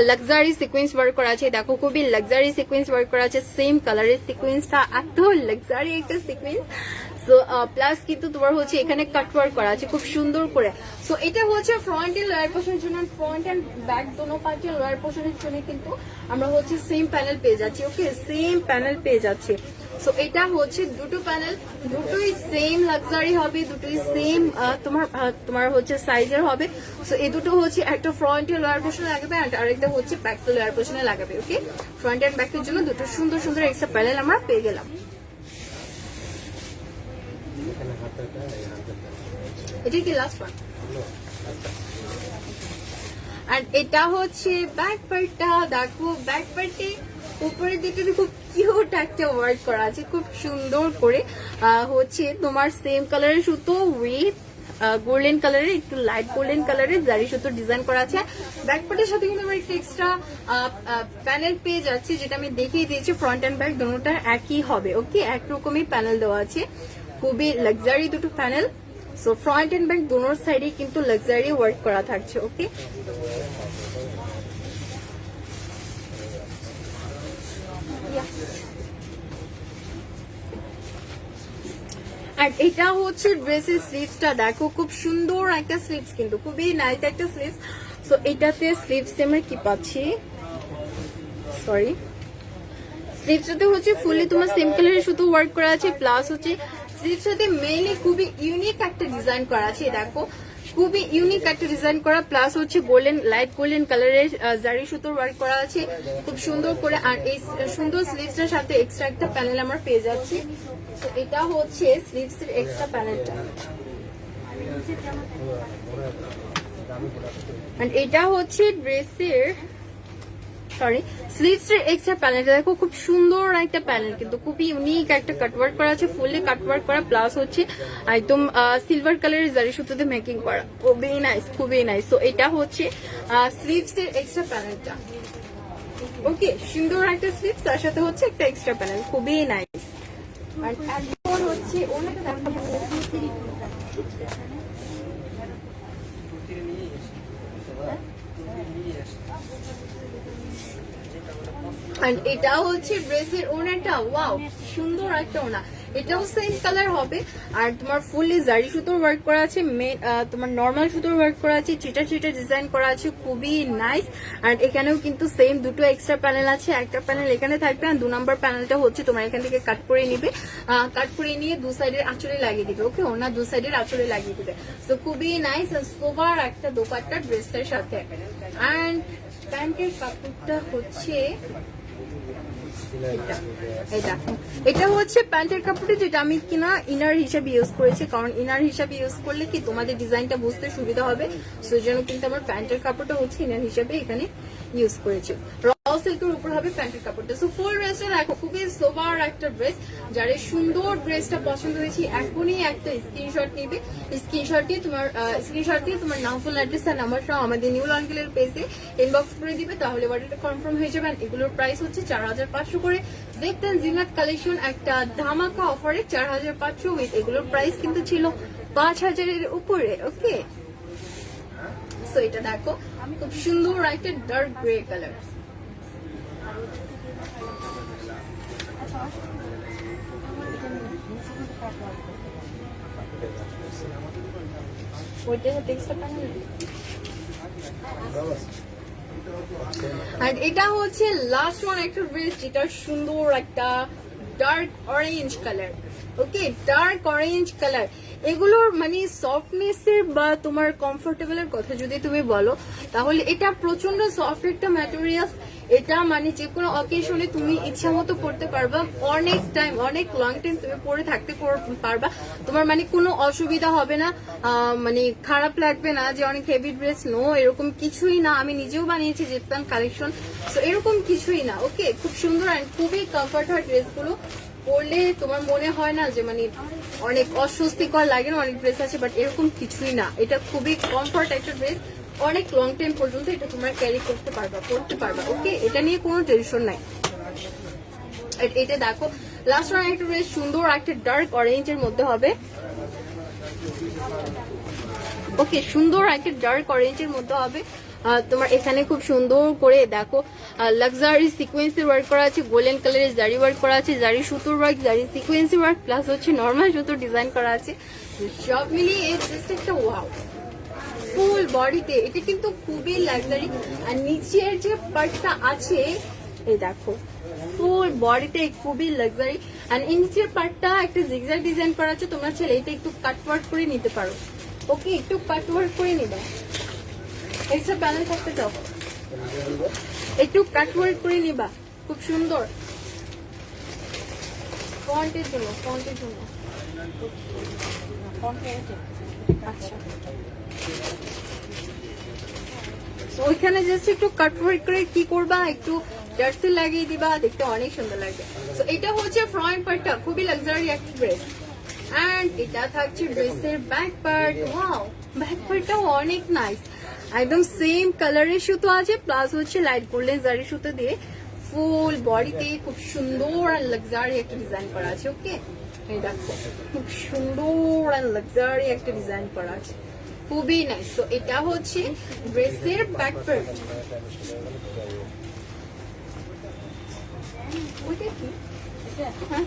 লাক্সারি সিকোয়েন্স ওয়ার্ক করা আছে। দেখো খুবই লাক্সারি সিকোয়েন্স ওয়ার্ক করা আছে, সেম কালারের সিকোয়েন্সটা এত লাক্সারি একটা সিকোয়েন্স। সো প্লাস কিন্তু তোমার হচ্ছে এখানে কাটওয়ার্ক করা আছে খুব সুন্দর করে। সো এটা হচ্ছে ফ্রন্ট এর লোয়ার পোর্শনের জন্য, ফ্রন্ট এন্ড ব্যাক দোনো পার্টের লোয়ার পোর্শনের জন্য কিন্তু আমরা হচ্ছে সেম প্যানেল পেয়ে যাচ্ছি। ওকে, সেম প্যানেল পেয়ে যাচ্ছি। সো এটা হচ্ছে দুটো প্যানেল, দুটোই সেম লাক্সারি হবে, দুটোই সেম তোমার হচ্ছে সাইজের হবে। সো এই দুটো হচ্ছে একটা ফ্রন্ট এর লোয়ার পোর্শনে লাগাবে আর আরেকটা হচ্ছে ব্যাক এর লোয়ার পোর্শনে লাগাবে। ওকে, ফ্রন্ট এন্ড ব্যাক এর জন্য দুটো সুন্দর সুন্দর এক্সট্রা প্যানেল আমরা পেয়ে গেলাম। এটা কি লাস্ট ওয়ান? আর এটা হচ্ছে ব্যাক পার্টটা। দেখো ব্যাক পার্টে উপরের দিকে খুব কিউট একটা ওয়ার্ক করা আছে, খুব সুন্দর করে হচ্ছে তোমার সেম কালারের সুতো উইথ গোল্ডেন কালারের, একটু লাইট গোল্ডেন কালারের জারি সুতো ডিজাইন করা আছে। ব্যাক পার্টের সাথে কিন্তু আমরা একটা এক্সট্রা প্যানেল পেয়ে যাচ্ছি, যেটা আমি দেখিয়ে দিয়েছি। ফ্রন্ট অ্যান্ড ব্যাক দুটোটা একই হবে। ওকে, একরকমই প্যানেল দেওয়া আছে, খুবই লাক্সারি দুটো panel. So front and back দুনোর সাইডে কিন্তু লাক্সারি ওয়ার্ক করা থাকছে। ওকে, আর এটা হচ্ছে ড্রেসের স্লিভসটা দেখো, খুব সুন্দর একটা স্লিভস, কিন্তু খুবই নাইস একটা স্লিভস। সো এটাতে স্লিভস আমরা কি পাচ্ছি, সরি, স্লিভসটাতে হচ্ছে ফুললি তোমার সেম কালারের শুধু ওয়ার্ক করা আছে, প্লাস হচ্ছে স্লিভসটাতে মেইনলি খুবই ইউনিক একটা ডিজাইন করা আছে। দেখো খুবই ইউনিক একটা ডিজাইন করা, প্লাস হচ্ছে গোল্ডেন, লাইট গোল্ডেন কালারের জারি সুতোর ওয়ার্ক করা আছে খুব সুন্দর করে। আর এই সুন্দর স্লিভসটার সাথে এক্সট্রা একটা প্যানেল আমরা পেয়ে যাচ্ছি। তো এটা হচ্ছে স্লিভসের এক্সট্রা প্যানেলটা, আর এটা হচ্ছে ড্রেসের, সরি, স্লিভসের এক্সট্রা প্যানেলটা। দেখো খুব সুন্দর একটা প্যানেল, কিন্তু খুবই ইউনিক একটা কাটওয়ার্ক করা আছে, ফুললি কাটওয়ার্ক করা, প্লাস হচ্ছে একদম সিলভার কালারের জারি সুতোতে মেকিং করা, খুবই নাইস, খুবই নাইস। তো এটা হচ্ছে স্লিভসের এক্সট্রা প্যানেলটা। ওকে, সুন্দর একটা স্লিভস, তার সাথে হচ্ছে একটা এক্সট্রা প্যানেল, খুবই নাইস। আর এখন হচ্ছে ওনাটা দেখাবো, আর এটা হচ্ছে ড্রেসের ওনাটা। ওয়াও, সুন্দর একটা ওনা, এটাও সেম কালার হবে। আর তোমার ফুললি জারি সুতোর ওয়ার্ক করা আছে, তোমার নর্মাল সুতোর ওয়ার্ক করা আছে, চিটা চিটা ডিজাইন করা আছে, খুবই নাইস। আর এখানেও কিন্তু সেম দুটো এক্সট্রা প্যানেল আছে, একটা প্যানেল এখানে থাকবে, আর 2 নম্বর প্যানেলটা হচ্ছে তোমার এখান থেকে কাট করে নিবে, কাট করে নিয়ে দু সাইডের আঁচলে লাগিয়ে দিবে। ওকে, ওনা দু সাইডের আঁচলে লাগিয়ে দিবে। তো খুবই নাইস, আর সোবার একটা দোপাট্টা ড্রেসটার সাথে। অ্যান্ড প্যান্টের কাপড়টা হচ্ছে এটা হচ্ছে প্যান্টের কাপড়টা, যেটা আমি কিনা ইনার হিসাবে ইউজ করেছি, কারণ ইনার হিসাবে ইউজ করলে কি তোমাদের ডিজাইনটা বুঝতে সুবিধা হবে। সেই জন্য কিন্তু আমার প্যান্টের কাপড়টা হচ্ছে ইনার হিসাবে এখানে ইউজ করেছি। র সিল্কের উপর হবে প্যান্টের কাপড়টা। সো ফুল ড্রেসটা দেখো, খুবই সোবার একটা ড্রেস। যারা সুন্দর ড্রেসটা পছন্দ হয়েছে এখনই একটা স্ক্রিনশট নিবে, স্ক্রিনশট দিয়ে তোমার নাম, ফুল অ্যাড্রেস আর নাম্বারটা আমাদের নিউ লনগেলের পেজে ইনবক্স করে দিবে, তাহলে অর্ডারটা কনফার্ম হয়ে যাবে। এগুলোর প্রাইস হচ্ছে 4500 করে। দেখতেন জিনাত কালেকশন একটা ধামাকা অফারে 4500 উইথ, এগুলোর প্রাইস কিন্তু ছিল 5000 এর উপরে। ওকে, সো এটা দেখো খুব সুন্দর একটা ডার্ক গ্রে কালার। আর এটা হচ্ছে লাস্ট ওয়ান একটা ড্রেস, যেটা সুন্দর একটা ডার্ক অরেঞ্জ কালার। ওকে, ডার্ক অরেঞ্জ কালার। এগুলোর মানে সফটনেস এর বা তোমার কমফোর্টেবলের কথা যদি তুমি বলো, তাহলে এটা প্রচন্ড সফট একটা ম্যাটেরিয়াল। এটা মানে যে কোনো অকেশনে তুমি ইচ্ছা মতো পড়তে পারবা, অনেক টাইম, অনেক লং টাইম তুমি পরে থাকতে পারবা। তোমার মানে কোনো অসুবিধা হবে না, মানে খারাপ লাগবে না যে অনেক হেভি ড্রেস। নো, এরকম কিছুই না। আমি নিজেও বানিয়েছি জেপতান কালেকশন, তো এরকম কিছুই না। ওকে, খুব সুন্দর অ্যান্ড খুবই কমফর্ট হয় ড্রেসগুলো পরলে। তোমার মনে হয় না যে মানে অনেক অস্বস্তিকর লাগে না, অনেক ড্রেস আছে, বাট এরকম কিছুই না। এটা খুবই কমফর্ট একটা ড্রেস, অনেক লং টাইম পর্যন্ত এটা তোমরা ক্যারি করতে পারবা, পড়তে পারবা। ওকে, এটা নিয়ে কোনো টেনশন নাই। এটা দেখো লাস্ট ওয়ান একটা ড্রেস, সুন্দর একটা ডার্ক অরেঞ্জের মধ্যে হবে। ওকে, সুন্দর একটা ডার্ক অরেঞ্জের মধ্যে হবে। তোমার এখানে খুব সুন্দর করে দেখো লাক্সারি সিকোয়েন্সের ওয়ার্ক করা আছে, গোল্ডেন কালারের জারি ওয়ার্ক করা আছে, জারি সুতোর ওয়ার্ক, জারি সিকোয়েন্সি ওয়ার্ক, প্লাস হচ্ছে নর্মাল সুতোর ডিজাইন করা আছে। সব মিলিয়ে এই ড্রেসটা একটা ওয়াও ফুল বডিতে। এটা কিন্তু খুবই লাক্সারি। আর নিচের যে পার্টটা আছে, এই দেখো ফুল বডিতে খুবই লাক্সারি। আর নিচের পার্টটা একটা জিগজ্যাগ ডিজাইন করা আছে, তোমরা চাইলে এটা একটু কাটওয়ার্ক করে নিতে পারো। ওকে, একটু কাটওয়ার্ক করে নিবা, এক্সট্রা প্যানেল থাকতে চাও একটু কাটওয়ার্ক করে নিবা, খুব সুন্দর। ফন্টের জন্য আচ্ছা, ওইখানে জাস্ট একটু কাটওয়ার্ক করে কি করবা, একটু জার্সি লাগিয়ে দিবা, দেখতে অনেক সুন্দর লাগবে। তো এটা হচ্ছে ফ্রন্ট পার্টটা, খুবই লাক্সারি একটা ড্রেস। এন্ড এটা থাকছে ড্রেসের ব্যাক পার্ট। ওয়াও, ব্যাক পার্টটাও অনেক নাইস, একদম সেম কালারের সুতো আছে, প্লাস হচ্ছে লাইট গোল্ডেন জারি সুতো দিয়ে ফুল বডিতে খুব সুন্দর আর লাক্সারি একটা ডিজাইন করা আছে। ওকে, এই দেখো খুব সুন্দর আর লাক্সারি একটা ডিজাইন করা আছে, খুবই নাইস। তো এটা হচ্ছে ড্রেসের ব্যাক পার্ট। ওইটা কি? হ্যাঁ,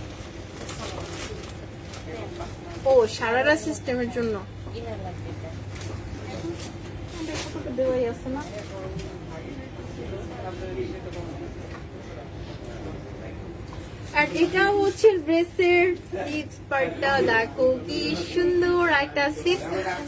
ও সারারা সিস্টেমের জন্য দেওয়াই আছে না। আর এটা হচ্ছে ড্রেসের স্লিভস পার্টটা, দেখো কি সুন্দর একটা স্লিভ।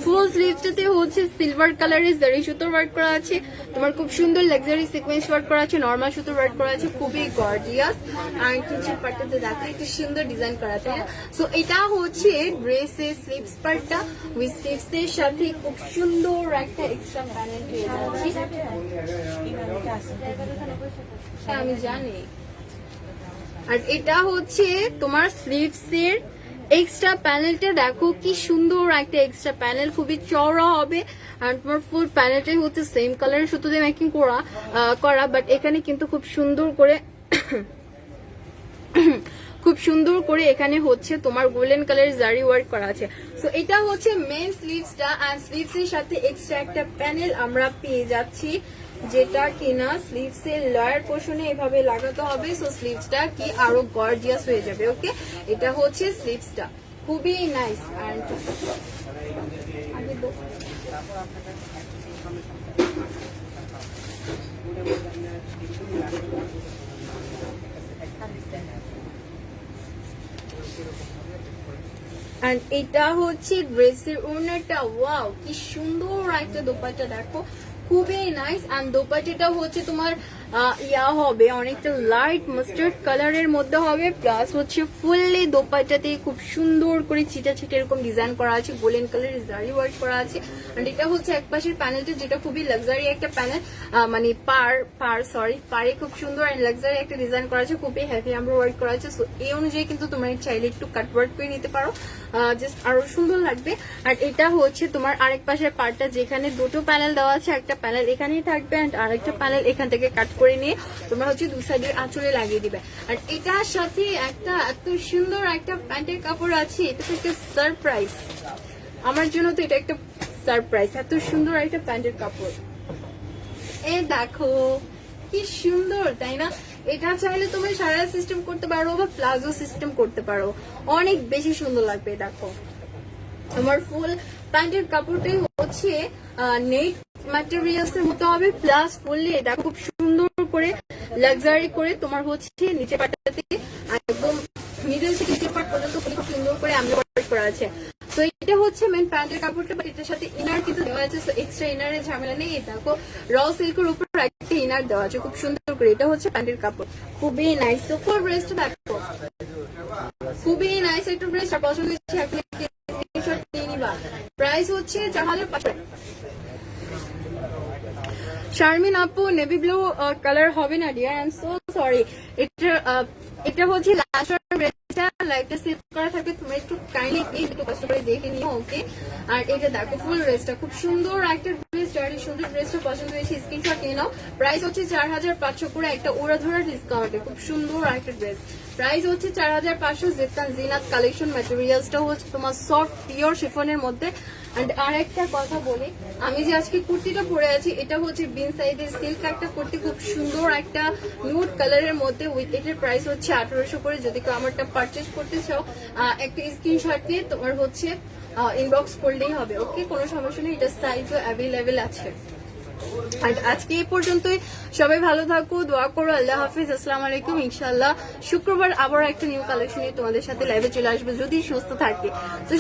ফুল স্লিভসটাতে হচ্ছে সিলভার কালারের জারি সুতোর ওয়ার্ক করা আছে, তোমার খুব সুন্দর লাক্সারি সিকোয়েন্স ওয়ার্ক করা আছে, নরমাল সুতোর ওয়ার্ক করা আছে, খুবই গর্জিয়াস। আর নিচের পার্টটাতে দেখো একটু সুন্দর ডিজাইন করা আছে। সো এটা হচ্ছে ড্রেসের স্লিভস পার্টটা, উইথ স্লিভস এর সাথে খুব সুন্দর একটা এক্সট্রা প্যানেল পেয়ে যাচ্ছি। হ্যাঁ আমি জানি। আর এটা হচ্ছে তোমার স্লিভস এর এক্সট্রা প্যানেলটা, দেখো কি সুন্দর একটা এক্সট্রা প্যানেল, খুবই চওড়া হবে। আর তোমার ফুল প্যানেলটাই হচ্ছে সেম কালারের সুতো দিয়ে মেকিং করা, বাট এখানে কিন্তু খুব সুন্দর করে এখানে হচ্ছে তোমার গোল্ডেন কালারের জারি ওয়ার্ক করা আছে। সো এটা হচ্ছে মেন স্লিভসটা, আর স্লিভস এর সাথে এক্সট্রা একটা প্যানেল আমরা পেয়ে যাচ্ছি, যেটা কিনা স্লিভস এর লয়ার পোর্শনে এভাবে লাগাতে হবে। সো স্লিভসটা কি আরো গর্জিয়াস হয়ে যাবে। ওকে, এটা হচ্ছে স্লিভসটা, খুবই নাইস। আর আর এটা হচ্ছে ড্রেসের ওড়নাটা, ওয়াও কি সুন্দর একটা দোপাট্টা, দেখো খুবই নাইস। আর দোপাট্টাটা হচ্ছে তোমার হবে অনেকটা লাইট মাস্টার্ড কালারের মধ্যে হবে, প্লাস হচ্ছে ফুললি দোপাট্টাতে খুব সুন্দর করে ছিটা ছিটা এরকম ডিজাইন করা আছে, গোল্ডেন কালারের জারি ওয়ার্ক করা আছে। আর এটা হচ্ছে এক পাশের প্যানেলটা, যেটা খুবই লাক্সারি একটা প্যানেল, মানে পারে খুব সুন্দর এন্ড লাক্সারি একটা ডিজাইন করা আছে, খুবই হেভি আমরা ওয়ার্ক করা আছে। সো এই অনুযায়ী কিন্তু তোমরা চাইলে একটু কাট ওয়ার্ক করে নিতে পারো, জাস্ট আরো সুন্দর লাগবে। আর এটা হচ্ছে তোমার আরেক পাশের পার্টটা, যেখানে দুটো প্যানেল দেওয়া আছে, একটা প্যানেল এখানেই থাকবে আর আরেকটা প্যানেল এখান থেকে কাট করে নিয়ে তোমরা হচ্ছে দু সাইডের আঁচলে লাগিয়ে দিবে। আর এটার সাথে একটা এত সুন্দর একটা প্যান্টের কাপড় আছে, এটা তো একটা সারপ্রাইজ আমার জন্য। তো এটা একটা সারপ্রাইজ, এত সুন্দর একটা প্যান্টের কাপড়। এ দেখো কি সুন্দর, তাই না? এটা চাইলে তুমি সারা সিস্টেম করতে পারো বা প্লাজো সিস্টেম করতে পারো, অনেক বেশি সুন্দর লাগবে। দেখো আমার ফুল প্যান্টের কাপড়টাই হচ্ছে নেট ম্যাটেরিয়ালস এর মতো হবে, প্লাস ফুললি এটা খুব সুন্দর করে লাক্সারি করে তোমার হচ্ছে নিচে পাটাতে একদম মিডল থেকে নিচে পাট পর্যন্ত খুব সুন্দর করে এমব্রয়ডারি করা আছে। তো এটা হচ্ছে মেন প্যান্টের কাপড়টা, বাট এটার সাথে ইনার কিন্তু দেওয়া আছে, এক্সট্রা ইনারের ঝামেলা নেই। দেখো র সিল্কের উপর একটা ইনার দেওয়া আছে খুব সুন্দর করে, এটা হচ্ছে প্যান্টের কাপড়, খুবই নাইস। তো ফুল ড্রেসটা দেখো খুবই নাইস একটা ড্রেস, আর পছন্দ হচ্ছে এখন স্ক্রিনশট নিয়ে নিবা। প্রাইস হচ্ছে 4500। শারমিন আপু নেভি ব্লু কালার হবে না dear, I am so sorry. এটা হচ্ছে লাস্ট ড্রেসটা, লাইটটা সেভ করা থাকে, তুমি একটু কাইন্ডলি প্লিজ একটু কষ্ট করে দেখে নিও। ওকে, আর এটা দেখো ফুল ড্রেসটা খুব সুন্দর একটা ড্রেস, যার সুন্দর ড্রেসটা পছন্দ হয়েছে স্ক্রিনশট নিয়ে নাও। প্রাইস হচ্ছে 4500 করে একটা উড়াধুরা ডিসকাউন্টে, খুব সুন্দর একটা ড্রেস। প্রাইস হচ্ছে 4500। জিতান জিনাত কালেকশন, ম্যাটেরিয়ালসটা হচ্ছে তোমার সফট পিওর শিফনের মধ্যে। আর একটা কথা বলি, আমি যে আজকে কুর্তিটা পরে আছি, এটা হচ্ছে বিন সাইডের সিল্ক একটা কুর্তি, খুব সুন্দর একটা নুড কালারের মধ্যে, উইথ এটার প্রাইস হচ্ছে 1800 করে। যদি কেউ আমারটা পারচেজ করতে চাও, একটা স্ক্রিনশট দিয়ে তোমার হচ্ছে ইনবক্স করলেই হবে। ওকে, কোনো সমস্যা নেই, এটা সাইজও অ্যাভেলেবেল আছে। আর আজকে এই পর্যন্তই, সবাই ভালো থাকো, দোয়া করো, আল্লাহ হাফিজ, আসসালামু আলাইকুম। ইনশাআল্লাহ শুক্রবার আবার একটা নিউ কালেকশন নিয়ে তোমাদের সাথে লাইভে চলে আসবে, যদি সুস্থ থাকে। তো